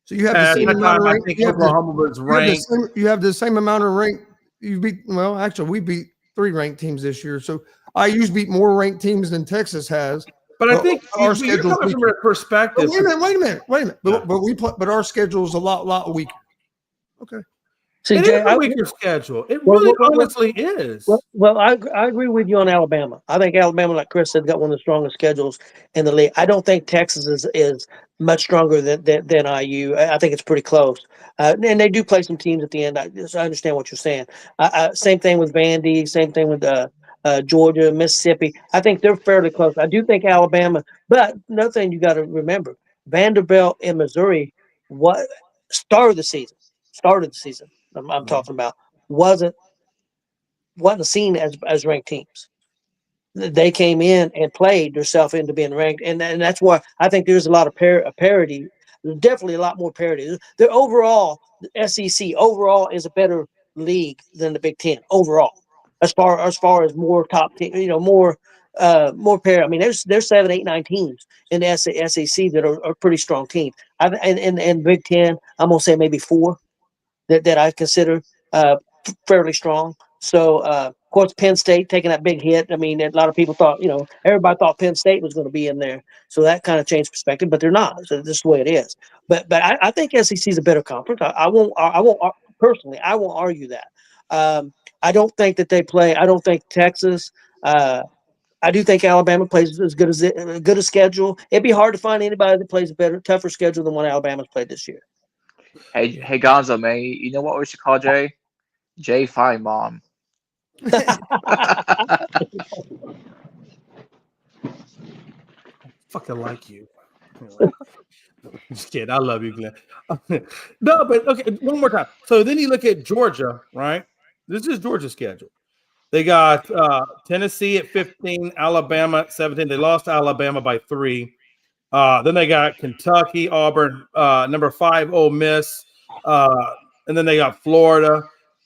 So you have the same amount of rank. I think Oklahoma was ranked. You have the same amount of rank. You beat. Well, actually, we beat 3 ranked teams this year. So IU's beat more ranked teams than Texas has. But I think our schedule coming from a perspective. Wait a minute. But our schedule is a lot weaker. Okay. See, it Jay, is a weaker schedule. It really honestly is. Well, I agree with you on Alabama. I think Alabama, like Chris said, got one of the strongest schedules in the league. I don't think Texas is much stronger than IU. I think it's pretty close. And they do play some teams at the end. I understand what you're saying. Same thing with Vandy. Same thing with Georgia, Mississippi. I think they're fairly close. I do think Alabama. But another thing you got to remember, Vanderbilt and Missouri, started the season. I'm talking about wasn't seen as ranked teams. They came in and played themselves into being ranked, and that's why I think there's a lot of parity. There's definitely a lot more parity. The overall, the SEC overall is a better league than the Big Ten overall, as far as more top team, more parity. I mean, there's 7, 8, 9 teams in the SEC that are pretty strong teams. And Big Ten, I'm gonna say maybe 4 that I consider fairly strong. So, of course, Penn State taking that big hit. I mean, a lot of people thought, everybody thought Penn State was going to be in there. So that kind of changed perspective, but they're not. So this is the way it is. But I think SEC is a better conference. I won't personally, I won't argue that. I don't think that they play. I don't think Texas. I do think Alabama plays as good a schedule. It'd be hard to find anybody that plays a tougher schedule than what Alabama's played this year. Hey, Gonzo, man, you know what we should call Jay? Jay Feinbaum. Fucking like you. Just kidding. I love you, Glenn. No, but okay, one more time. So then you look at Georgia, right? This is Georgia's schedule. They got Tennessee at 15, Alabama at 17. They lost to Alabama by 3. Then they got Kentucky, Auburn, number 5, Ole Miss, and then they got Florida,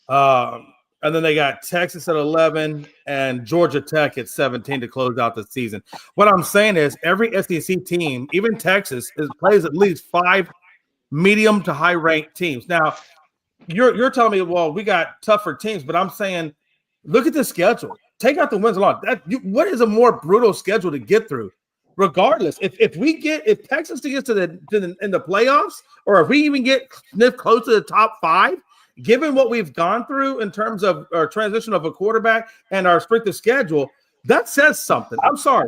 and then they got Texas at 11 and Georgia Tech at 17 to close out the season. What I'm saying is every SEC team, even Texas, plays at least 5 medium to high ranked teams. Now, you're telling me, well, we got tougher teams, but I'm saying, look at the schedule. Take out the wins and losses. What is a more brutal schedule to get through? Regardless, if Texas gets to in the playoffs, or if we even get close to the top 5, given what we've gone through in terms of our transition of a quarterback and our strength of schedule, that says something. I'm sorry.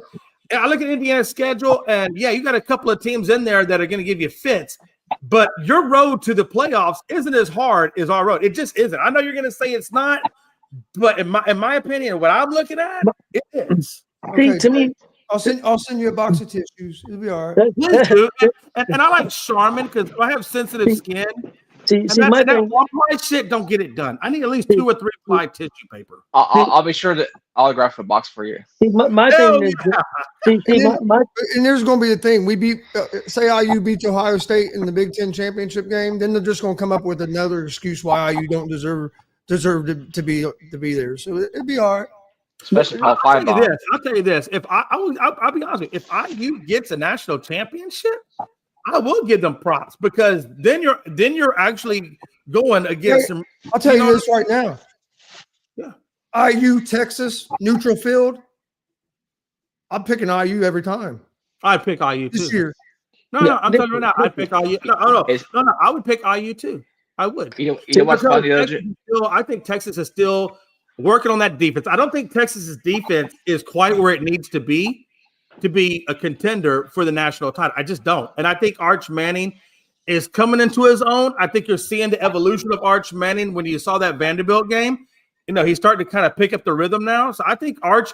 I look at Indiana's schedule, and yeah, you got a couple of teams in there that are going to give you fits, but your road to the playoffs isn't as hard as our road. It just isn't. I know you're going to say it's not, but in my opinion, what I'm looking at, it is. Okay, to me. I'll send you a box of tissues. It'll be all right. And I like Charmin because I have sensitive skin. See, that one ply shit don't get it done. I need at least 2 or 3 ply tissue paper. I'll be sure to autograph a box for you. See, my thing is, and there's going to be a thing. We beat, say IU beats Ohio State in the Big Ten championship game, then they're just going to come up with another excuse why IU don't deserve to be there. So it'd be all right. Especially I'll tell you this. If I'll be honest with you, if IU gets a national championship, I will give them props because then you're actually going against some. I'll tell you this right now. Yeah. IU Texas neutral field. I'm picking IU every time. I pick IU too. This year. No, I'm telling you right now. I pick IU. No. I would pick IU too. I would. You know what's funny? I think Texas is still working on that defense. I don't think Texas's defense is quite where it needs to be a contender for the national title. I just don't. And I think Arch Manning is coming into his own. I think you're seeing the evolution of Arch Manning when you saw that Vanderbilt game. He's starting to kind of pick up the rhythm now. So I think I'm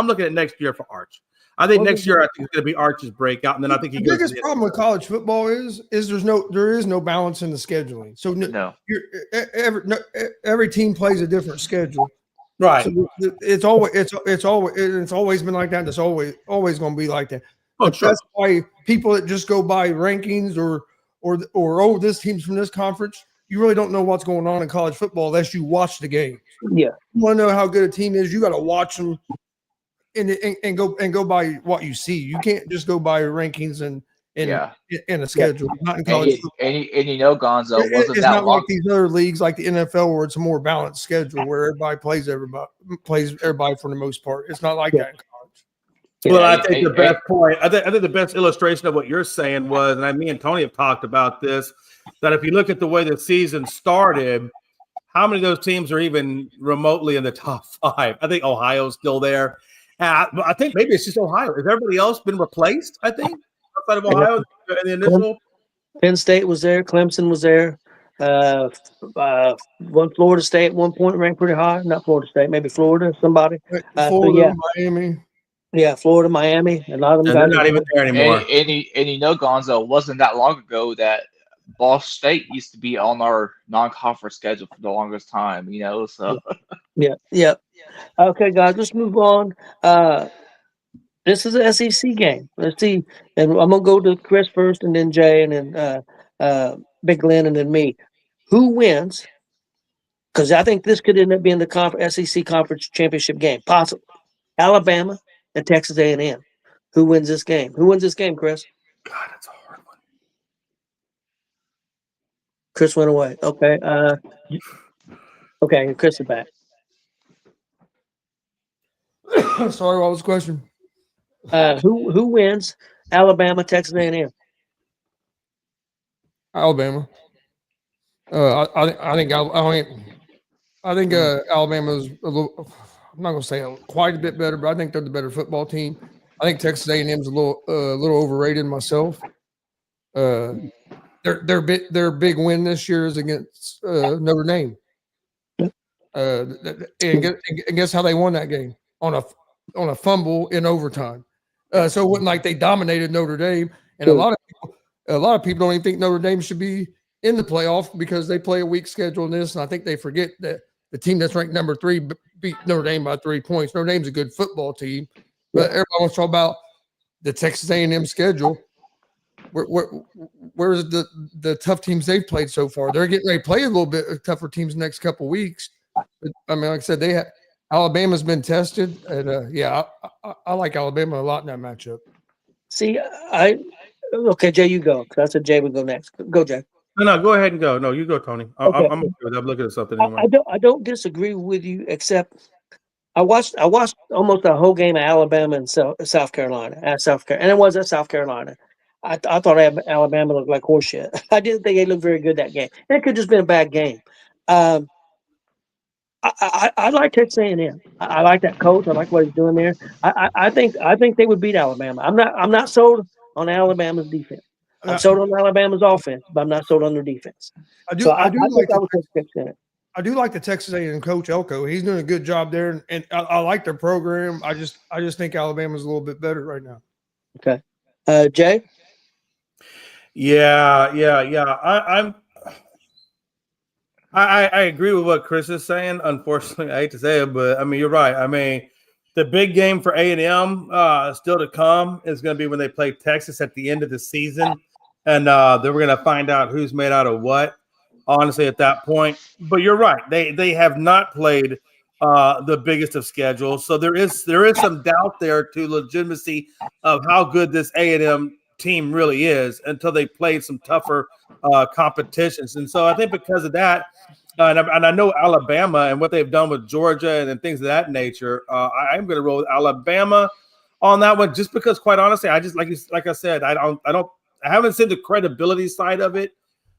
looking at next year for Arch. I think next year, I think it's going to be Arch's breakout, and then I think he the goes. biggest problem with college football is there is no balance in the scheduling. So every team plays a different schedule. Right. So it's always been like that. And it's always going to be like that. Oh, But sure. That's why people that just go by rankings or this team's from this conference, you really don't know what's going on in college football unless you watch the game. Yeah. You want to know how good a team is, you got to watch them and go by what you see. You can't just go by rankings and a schedule. Not in college football. And you know, Gonzo, wasn't It's that not long? like these other leagues like the NFL where it's a more balanced schedule where everybody plays everybody for the most part. It's not like that in college. Well, I think the best point, I think the best illustration of what you're saying was, and me and Tony have talked about this, that if you look at the way the season started, how many of those teams are even remotely in the top 5? I think Ohio's still there. But I think maybe it's just Ohio. Has everybody else been replaced, I think, outside of Ohio in the initial? Penn State was there. Clemson was there. One Florida State at one point ranked pretty high. Not Florida State, maybe Florida, somebody. Florida, Miami. Yeah, Florida, Miami. A lot of them And guys they're not even there anymore. And you know, Gonzo, it wasn't that long ago that Ball State used to be on our non-conference schedule for the longest time, you know, so. Yeah. Okay, guys, let's move on. This is an SEC game. Let's see. And I'm going to go to Chris first and then Jay and then Big Glenn and then me. Who wins? Because I think this could end up being the SEC Conference Championship game, possibly. Alabama and Texas A&M. Who wins this game? Who wins this game, Chris? God, that's a hard one. Chris went away. Okay. Okay, Chris is back. Sorry, what was the question? Who wins? Alabama, Texas A&M. Alabama. I think Alabama's a little. I'm not going to say quite a bit better, but I think they're the better football team. I think Texas A&M's a little overrated myself. Their big win this year is against Notre Dame. And guess how they won that game? On a fumble in overtime. So it wasn't like they dominated Notre Dame. And a lot of people don't even think Notre Dame should be in the playoff because they play a weak schedule in this. And I think they forget that the team that's ranked number 3 beat Notre Dame by 3 points. Notre Dame's a good football team, but everybody wants to talk about the Texas A&M schedule. Where's the tough teams they've played so far? They're getting ready to play a little bit tougher teams the next couple of weeks. But, I mean, like I said, Alabama's been tested, and I like Alabama a lot in that matchup. See, okay, Jay, you go. Because I said Jay would go next. Go, Jay. No, go ahead and go. No, you go, Tony. Okay. I'm looking at something anyway. I don't disagree with you, except I watched almost the whole game of Alabama and South Carolina. And it was at South Carolina. I thought Alabama looked like horseshit. I didn't think they looked very good that game. And it could have just been a bad game. I like Texas A&M. I like that coach. I like what he's doing there. I think they would beat Alabama. I'm not sold on Alabama's defense. I'm sold on Alabama's offense, but I'm not sold on their defense. I do like the Texas A&M coach Elko. He's doing a good job there, and I like their program. I just think Alabama's a little bit better right now. Okay, Jay. Yeah. I agree with what Chris is saying. Unfortunately, I hate to say it, but I mean you're right. I mean the big game for A&M still to come is going to be when they play Texas at the end of the season, and then we're going to find out who's made out of what. Honestly, at that point, but you're right. They have not played the biggest of schedules, so there is some doubt there to legitimacy of how good this A&M team really is until they played some tougher competitions. And so I think because of that, and I know Alabama and what they've done with Georgia and things of that nature, I'm going to roll with Alabama on that one, just because, quite honestly, I just like I said, I haven't seen the credibility side of it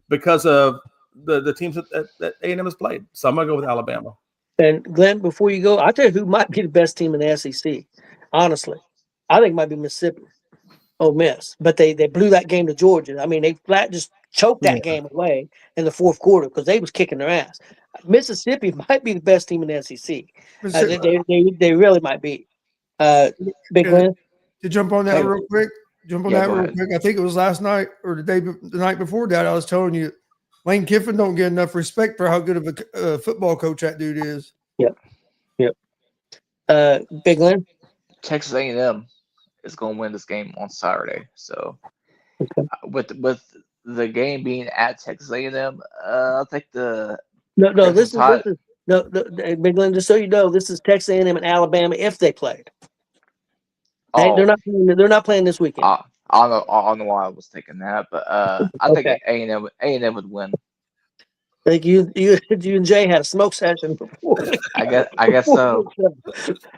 because of the teams that A&M has played. So I'm going to go with Alabama. And Glenn, before you go, I'll tell you who might be the best team in the SEC. Honestly, I think it might be Mississippi. Ole Miss, but they blew that game to Georgia. I mean, they flat just choked that game away in the fourth quarter because they was kicking their ass. Mississippi might be the best team in the SEC. They really might be. Big Glenn? to jump on that real quick. Go ahead. I think it was last night or the night before that. I was telling you, Lane Kiffin don't get enough respect for how good of a football coach that dude is. Yep. Big Lynn? Texas A&M is going to win this game on Saturday. So with the game being at Texas A&M, I'll take the This is Big Lynn. Just so you know, this is Texas A&M and Alabama if they played. They're not playing this weekend. I don't know why I was thinking that, but I think A&M would win. I think you and Jay had a smoke session before. I guess so.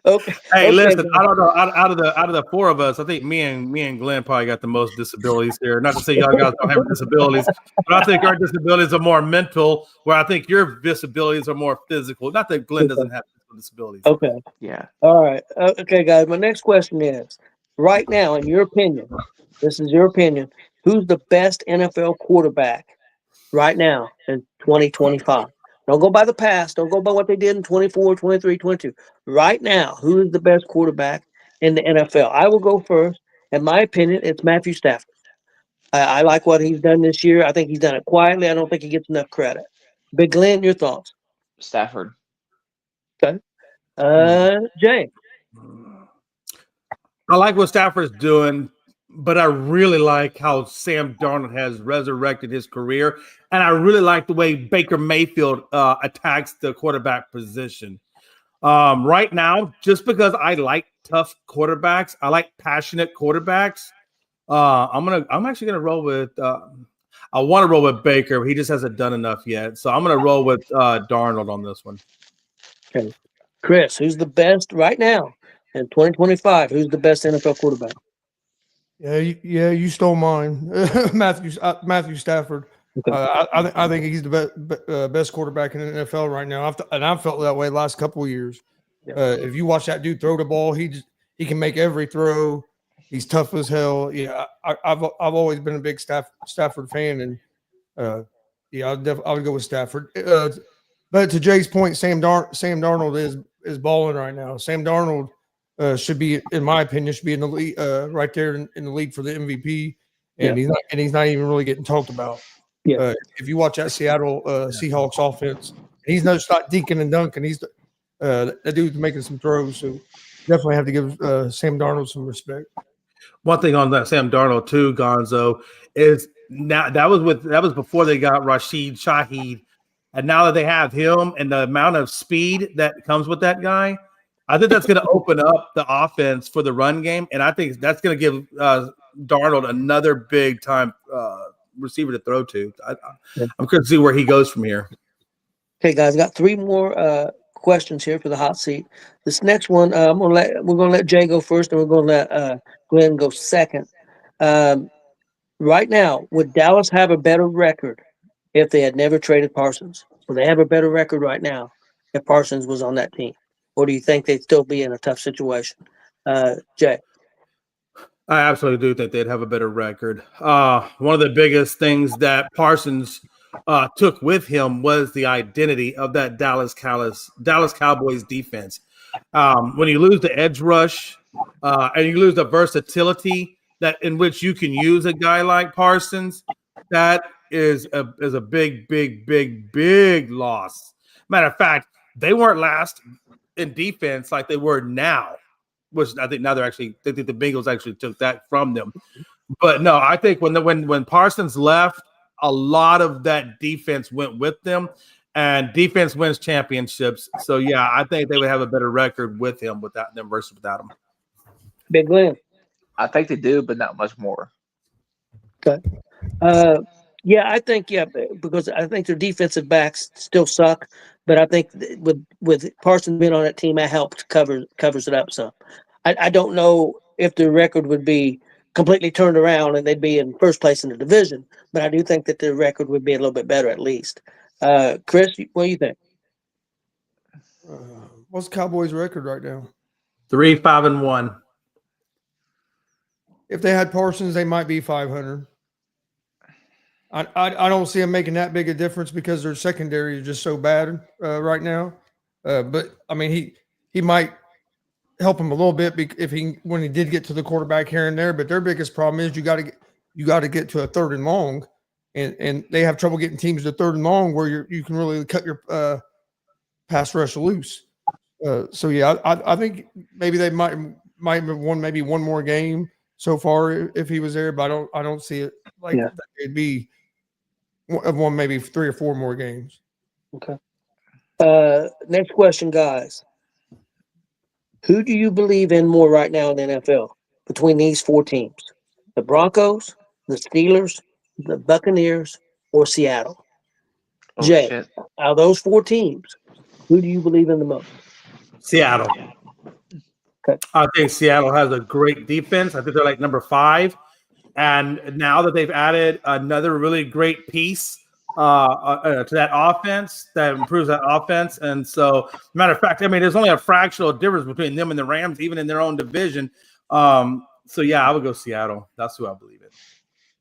Okay. Hey, okay, listen, guys. I don't know. Out of the four of us, I think me and Glenn probably got the most disabilities here. Not to say y'all guys don't have disabilities, but I think our disabilities are more mental, where I think your disabilities are more physical. Not that Glenn doesn't have physical disabilities. Okay. Yeah. All right. Okay, guys. My next question is: right now, in your opinion, this is your opinion, who's the best NFL quarterback right now in 2025? Don't go by the past. Don't go by what they did in 24, 23, 22. Right now, who is the best quarterback in the NFL? I will go first. In my opinion, it's Matthew Stafford. I like what he's done this year. I think he's done it quietly. I don't think he gets enough credit. Big Glenn, your thoughts? Stafford. Okay. Jay? I like what Stafford's doing, but I really like how Sam Darnold has resurrected his career, and I really like the way Baker Mayfield attacks the quarterback position. Right now, just because I like tough quarterbacks, I like passionate quarterbacks. I'm actually gonna roll with. I want to roll with Baker, but he just hasn't done enough yet. So I'm gonna roll with Darnold on this one. Okay. Chris, who's the best right now in 2025? Who's the best NFL quarterback? Yeah, you stole mine, Matthew Stafford. Okay. I think he's the best quarterback in the NFL right now. I've felt that way the last couple of years. Yeah. If you watch that dude throw the ball, he can make every throw. He's tough as hell. Yeah, I've always been a big Stafford fan, and I would go with Stafford. But to Jay's point, Sam Darnold is balling right now. Sam Darnold should be, in my opinion, in the league, right there in the league for the MVP, and he's not even really getting talked about. Yeah. If you watch that Seattle Seahawks offense, he's not dinking and dunking. He's that dude's making some throws. So definitely have to give Sam Darnold some respect. One thing on that Sam Darnold too, Gonzo, is now that was before they got Rashid Shaheed, and now that they have him and the amount of speed that comes with that guy, I think that's going to open up the offense for the run game, and I think that's going to give Darnold another big time receiver to throw to. I'm curious to see where he goes from here. Okay, guys, got three more questions here for the hot seat. This next one, we're gonna let Jay go first, and we're gonna let Glenn go second. Right now, would Dallas have a better record if they had never traded Parsons? Would they have a better record right now if Parsons was on that team, or do you think they'd still be in a tough situation? Jay. I absolutely do think they'd have a better record. One of the biggest things that Parsons took with him was the identity of that Dallas Cowboys defense. When you lose the edge rush and you lose the versatility that in which you can use a guy like Parsons, that is a big loss. Matter of fact, they weren't last in defense like they were now. Which I think now they think the Bengals actually took that from them. But no, I think when Parsons left, a lot of that defense went with them, and defense wins championships. So yeah, I think they would have a better record with him without them versus without him. Big Glenn. I think they do, but not much more. Okay. I think because I think their defensive backs still suck, but I think with Parsons being on that team, that helped covers it up some. I don't know if the record would be completely turned around and they'd be in first place in the division, but I do think that the record would be a little bit better at least. Chris, what do you think? What's Cowboys' record right now? 3-5-1. If they had Parsons, they might be 500. I don't see them making that big a difference because their secondary is just so bad right now. But I mean, he might help him a little bit when he did get to the quarterback here and there. But their biggest problem is you got to get to a 3rd and long, and they have trouble getting teams to 3rd and long where you can really cut your pass rush loose. So yeah, I think maybe they might have won maybe one more game so far if he was there, but I don't see it like it'd be one maybe 3 or 4 more games. Okay. Next question, guys. Who do you believe in more right now in the NFL between these 4 teams? The Broncos, the Steelers, the Buccaneers, or Seattle? Oh, Jay, shit. out of those 4 teams, who do you believe in the most? Seattle. Okay. I think Seattle has a great defense. I think they're like number 5. And now that they've added another really great piece to that offense, that improves that offense. And so, matter of fact, I mean, there's only a fractional difference between them and the Rams, even in their own division. So, yeah, I would go Seattle. That's who I believe in.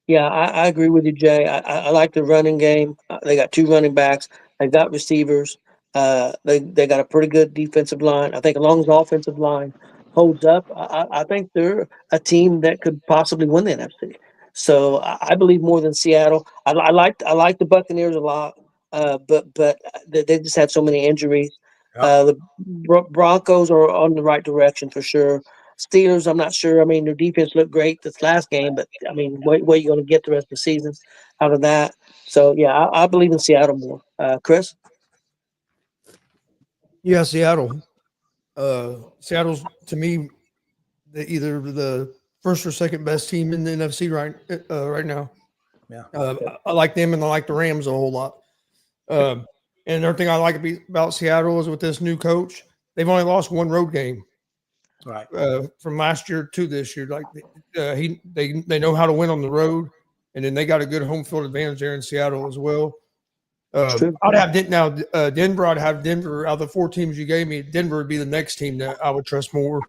Yeah, I agree with you, Jay. I like the running game. They got 2 running backs. They got receivers. They got a pretty good defensive line. I think as long as the offensive line holds up, I think they're a team that could possibly win the NFC. So I believe more than Seattle. I like the Buccaneers a lot, but they just had so many injuries. The Broncos are on the right direction for sure. Steelers, I'm not sure. I mean, their defense looked great this last game, but I mean, what are you going to get the rest of the season out of that? So yeah, I believe in Seattle more. Chris? Yeah, Seattle. Seattle's to me either the first or second best team in the NFC right now. Yeah, I like them and I like the Rams a whole lot. And another thing I like about Seattle is with this new coach, they've only lost 1 road game. Right. From last year to this year, like they know how to win on the road, and then they got a good home field advantage there in Seattle as well. I'd have Denver. I'd have Denver out of the 4 teams you gave me. Denver would be the next team that I would trust more,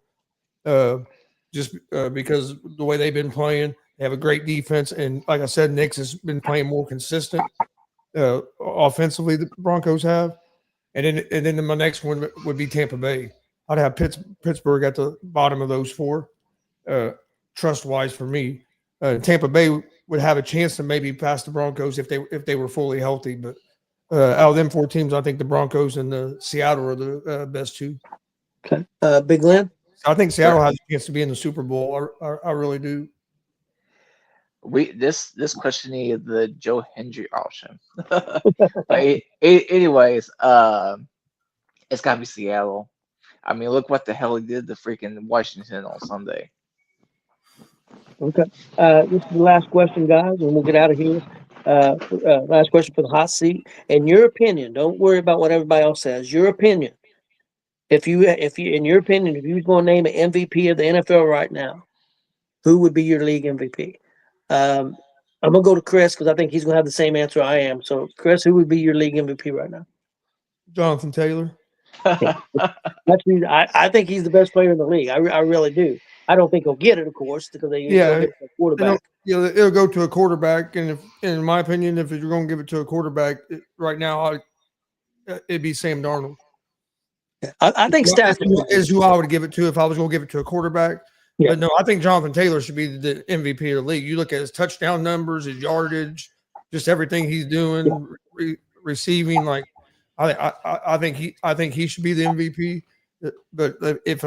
just because the way they've been playing. They have a great defense, and like I said, Knicks has been playing more consistent offensively. The Broncos have, and then my next one would be Tampa Bay. I'd have Pittsburgh at the bottom of those 4, trust-wise for me. Tampa Bay would have a chance to maybe pass the Broncos if they were fully healthy. But out of them 4 teams, I think the Broncos and the Seattle are the best 2. Okay. Big Lynn? I think Seattle has a chance to be in the Super Bowl. I really do. This question needed the Joe Hendry option. Anyways, it's got to be Seattle. I mean, look what the hell he did to freaking Washington on Sunday. Okay. This is the last question, guys, and we'll get out of here. Last question for the hot seat. In your opinion, don't worry about what everybody else says. Your opinion. If you, in your opinion, if you was going to name an MVP of the NFL right now, who would be your league MVP? I'm gonna go to Chris because I think he's gonna have the same answer I am. So, Chris, who would be your league MVP right now? Jonathan Taylor. Actually, I think he's the best player in the league. I really do. I don't think he'll get it, of course, because they get a quarterback. It'll go to a quarterback, and in my opinion, if you're going to give it to a quarterback right now, it'd be Sam Darnold. I think Stafford is who I would give it to if I was going to give it to a quarterback. Yeah. But no, I think Jonathan Taylor should be the MVP of the league. You look at his touchdown numbers, his yardage, just everything he's doing, receiving. Like, I think he should be the MVP. But if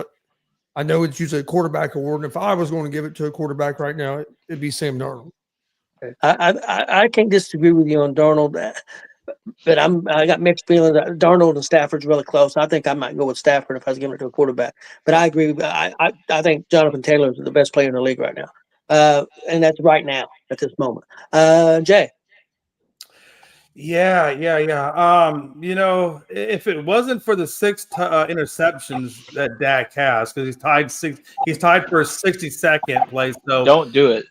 I know it's usually a quarterback award, and if I was going to give it to a quarterback right now, it'd be Sam Darnold. I can't disagree with you on Darnold, but I got mixed feelings. Darnold and Stafford's really close. I think I might go with Stafford if I was giving it to a quarterback. But I agree. I think Jonathan Taylor is the best player in the league right now, and that's right now at this moment. Jay. Yeah. You know, if it wasn't for the 6 interceptions that Dak has, because he's tied for a 62nd place. So don't do it.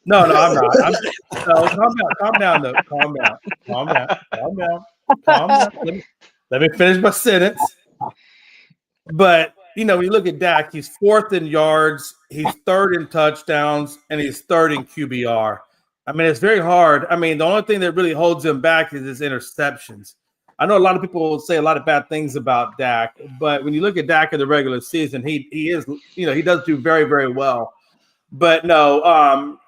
No, I'm not. Calm down. Let me finish my sentence. But you know, when you look at Dak, he's 4th in yards, he's 3rd in touchdowns, and he's 3rd in QBR. I mean, it's very hard. I mean, the only thing that really holds him back is his interceptions. I know a lot of people will say a lot of bad things about Dak, but when you look at Dak in the regular season, he is, he does do very, very well. But no,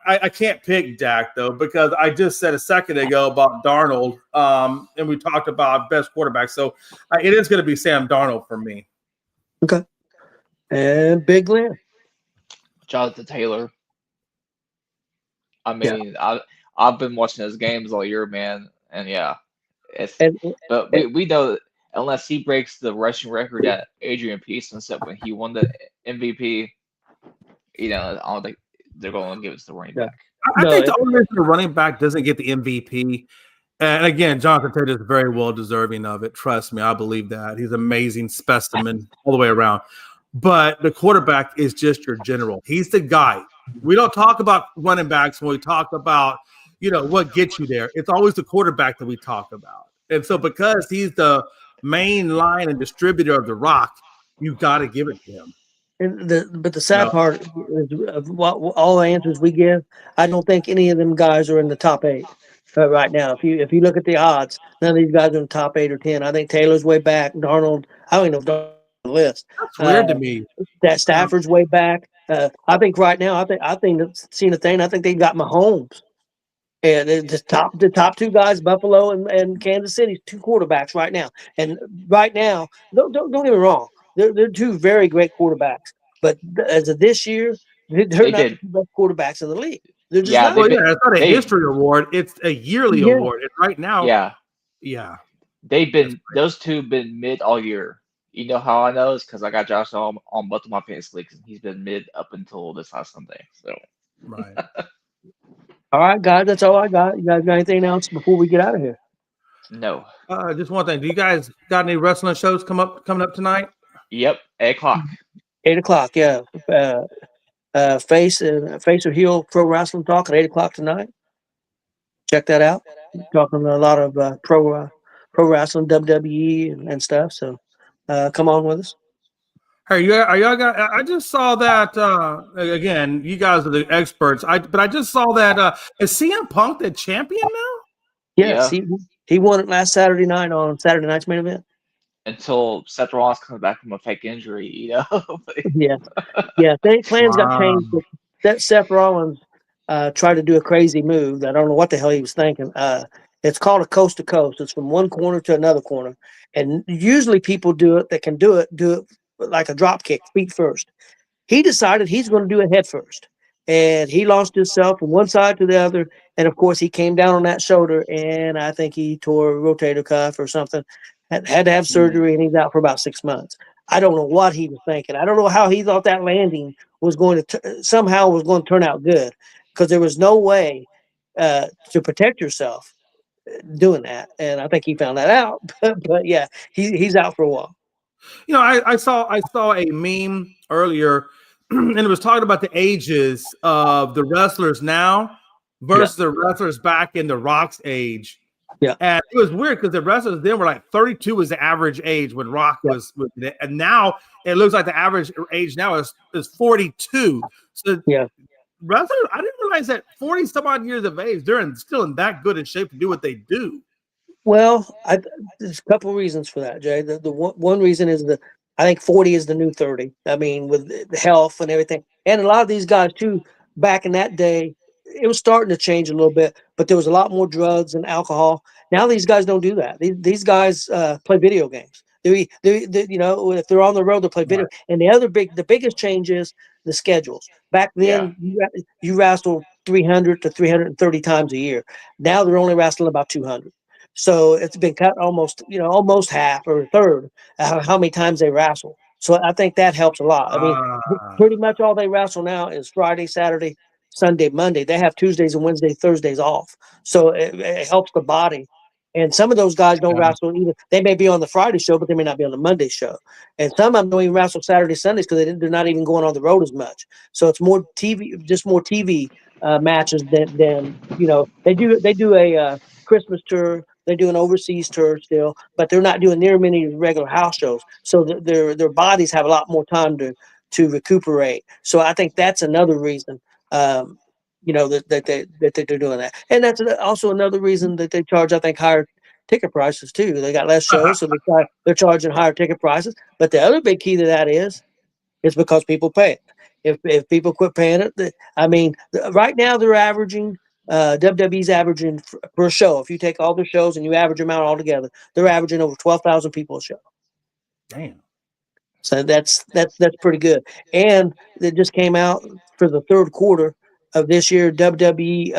I can't pick Dak though, because I just said a second ago about Darnold, and we talked about best quarterback. So it is going to be Sam Darnold for me. Okay. And Big Glenn. Jonathan Taylor. I mean, I've been watching his games all year, man, and yeah, but we know that unless he breaks the rushing record that Adrian Peterson set when he won the MVP, I don't think they're going to give it to the running back. I think the only reason the running back doesn't get the MVP, and again, Jonathan Taylor is very well deserving of it. Trust me, I believe that. He's an amazing specimen all the way around. But the quarterback is just your general. He's the guy. We don't talk about running backs when we talk about, what gets you there. It's always the quarterback that we talk about. And so because he's the main line and distributor of the rock, you got to give it to him. But the sad part is all the answers we give, I don't think any of them guys are in the top 8 right now. If you look at the odds, none of these guys are in the top 8 or 10. I think Taylor's way back. Darnold, I don't even know if Darnold's on the list. That's weird to me. That Stafford's way back. I think right now, I think seen a thing. I think they got Mahomes, and the top 2 guys, Buffalo and Kansas City, 2 quarterbacks right now. And right now, don't get me wrong, they're 2 very great quarterbacks. But as of this year, they're not the best quarterbacks in the league. They're just not. It's not a history award; it's a yearly award. And right now, those 2 been mid all year. You know how I know is because I got Josh on both of my fantasy leagues, and he's been mid up until this last Sunday. So, right. All right, guys, that's all I got. You guys got anything else before we get out of here? No. Just one thing. Do you guys got any wrestling shows coming up tonight? Yep, 8 o'clock. 8 o'clock, yeah. Face or Heel Pro Wrestling Talk at 8 o'clock tonight. Check that out. Talking a lot of pro wrestling, WWE, and stuff. So. Come on with us. Hey, are y'all guys? I just saw that again. You guys are the experts. But I just saw that is CM Punk the champion now? Yes, he won it last Saturday night on Saturday night's main event. Until Seth Rollins comes back from a fake injury, yeah. Plans got changed. That Seth Rollins tried to do a crazy move. I don't know what the hell he was thinking. It's called a coast to coast. It's from one corner to another corner. And usually people do it like a drop kick, feet first. He decided he's going to do it head first. And he launched himself from one side to the other. And, of course, he came down on that shoulder, and I think he tore a rotator cuff or something. Had to have surgery, and he's out for about 6 months. I don't know what he was thinking. I don't know how he thought that landing was going to somehow was going to turn out good, because there was no way to protect yourself doing that, and I think he found that out. But yeah, he's out for a while. I saw a meme earlier, and it was talking about the ages of the wrestlers now versus the wrestlers back in the Rock's age. Yeah, and it was weird because the wrestlers then were like 32 was the average age when Rock was with it, and now it looks like the average age now is 42. So wrestlers, I didn't realize that 40 some odd years of age, they're still in that good in shape to do what they do. Well, there's a couple of reasons for that, Jay. The one reason is I think 40 is the new 30. I mean, with the health and everything. And a lot of these guys, too, back in that day, it was starting to change a little bit, but there was a lot more drugs and alcohol. Now these guys don't do that. These guys play video games. They if they're on the road, they play video. Right. And the biggest change is the schedules. Back then, you wrestled 300 to 330 times a year. Now they're only wrestling about 200. So it's been cut almost half or a third how many times they wrestle. So I think that helps a lot. I mean, pretty much all they wrestle now is Friday, Saturday, Sunday, Monday. They have Tuesdays and Wednesdays, Thursdays off. So it helps the body. And some of those guys don't wrestle either. They may be on the Friday show, but they may not be on the Monday show. And some of them don't even wrestle Saturday, Sundays because they're not even going on the road as much. So it's more TV, matches than they do a Christmas tour. They do an overseas tour still, but they're not doing near many regular house shows. So their bodies have a lot more time to recuperate. So I think that's another reason, that they're doing that. And that's also another reason that they charge, I think, higher ticket prices too. They got less shows, so they're charging higher ticket prices. But the other big key to that is because people pay it. If people quit paying it, right now they're averaging. WWE's averaging per show. If you take all the shows and you average them out all together, they're averaging over 12,000 people a show. Damn. So that's pretty good. And it just came out for the third quarter of this year. WWE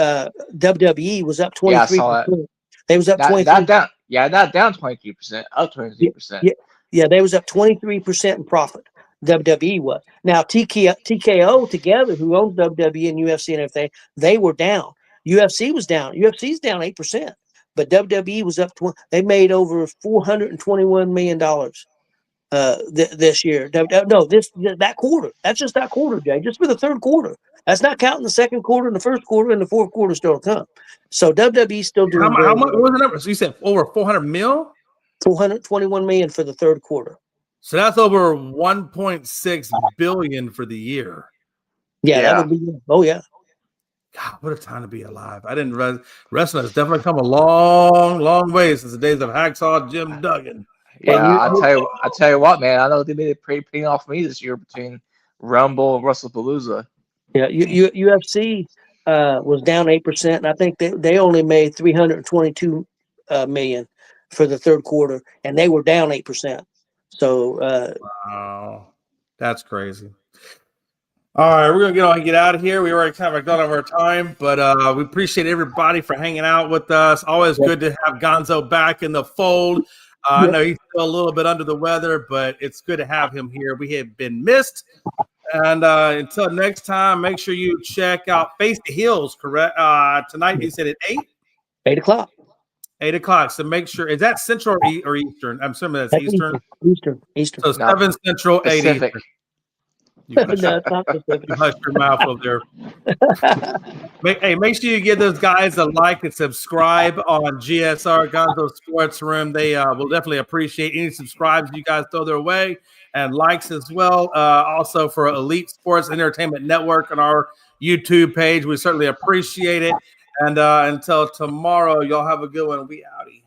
was up 23%. Yeah, I saw that. They was up 23%. Not down 23%, up 23%. Yeah, they was up 23% in profit. WWE was. Now TKO together, who owns WWE and UFC and everything, they were down. UFC was down. UFC's down 8%, but WWE was up. They made over $421 million this year. No, that quarter. That's just that quarter, Jay. Just for the third quarter. That's not counting the second quarter and the first quarter and the fourth quarter still to come. So WWE's still doing. How much was the number? So you said over 400 mil? 421 million for the third quarter. So that's over 1.6 billion for the year. Yeah, that would be. Oh yeah. God, what a time to be alive. I didn't realize wrestling has definitely come a long, long way since the days of Hacksaw Jim Duggan. Yeah, I tell you what, man. I know they made it pretty paying off me this year between Rumble and WrestlePalooza. Yeah, UFC was down 8%, and I think they only made 322 million for the third quarter, and they were down 8%. So wow, that's crazy. All right, we're gonna get out of here. We already kind of done over our time, but we appreciate everybody for hanging out with us. Always good to have Gonzo back in the fold. I know he's still a little bit under the weather, but it's good to have him here. We have been missed. And until next time, make sure you check out Face the Hills, correct? Tonight, you said at 8? 8 o'clock. 8 o'clock. So make sure, is that Central or Eastern? I'm assuming that's Eastern. Eastern. So 7 Central, 8 Pacific. Eastern. You hush your mouth over there. Make sure you give those guys a like and subscribe on GSR Gonzo Sports Room. They will definitely appreciate any subscribes you guys throw their way and likes as well. Also for Elite Sports Entertainment Network on our YouTube page, we certainly appreciate it. And until tomorrow, y'all have a good one. We outie.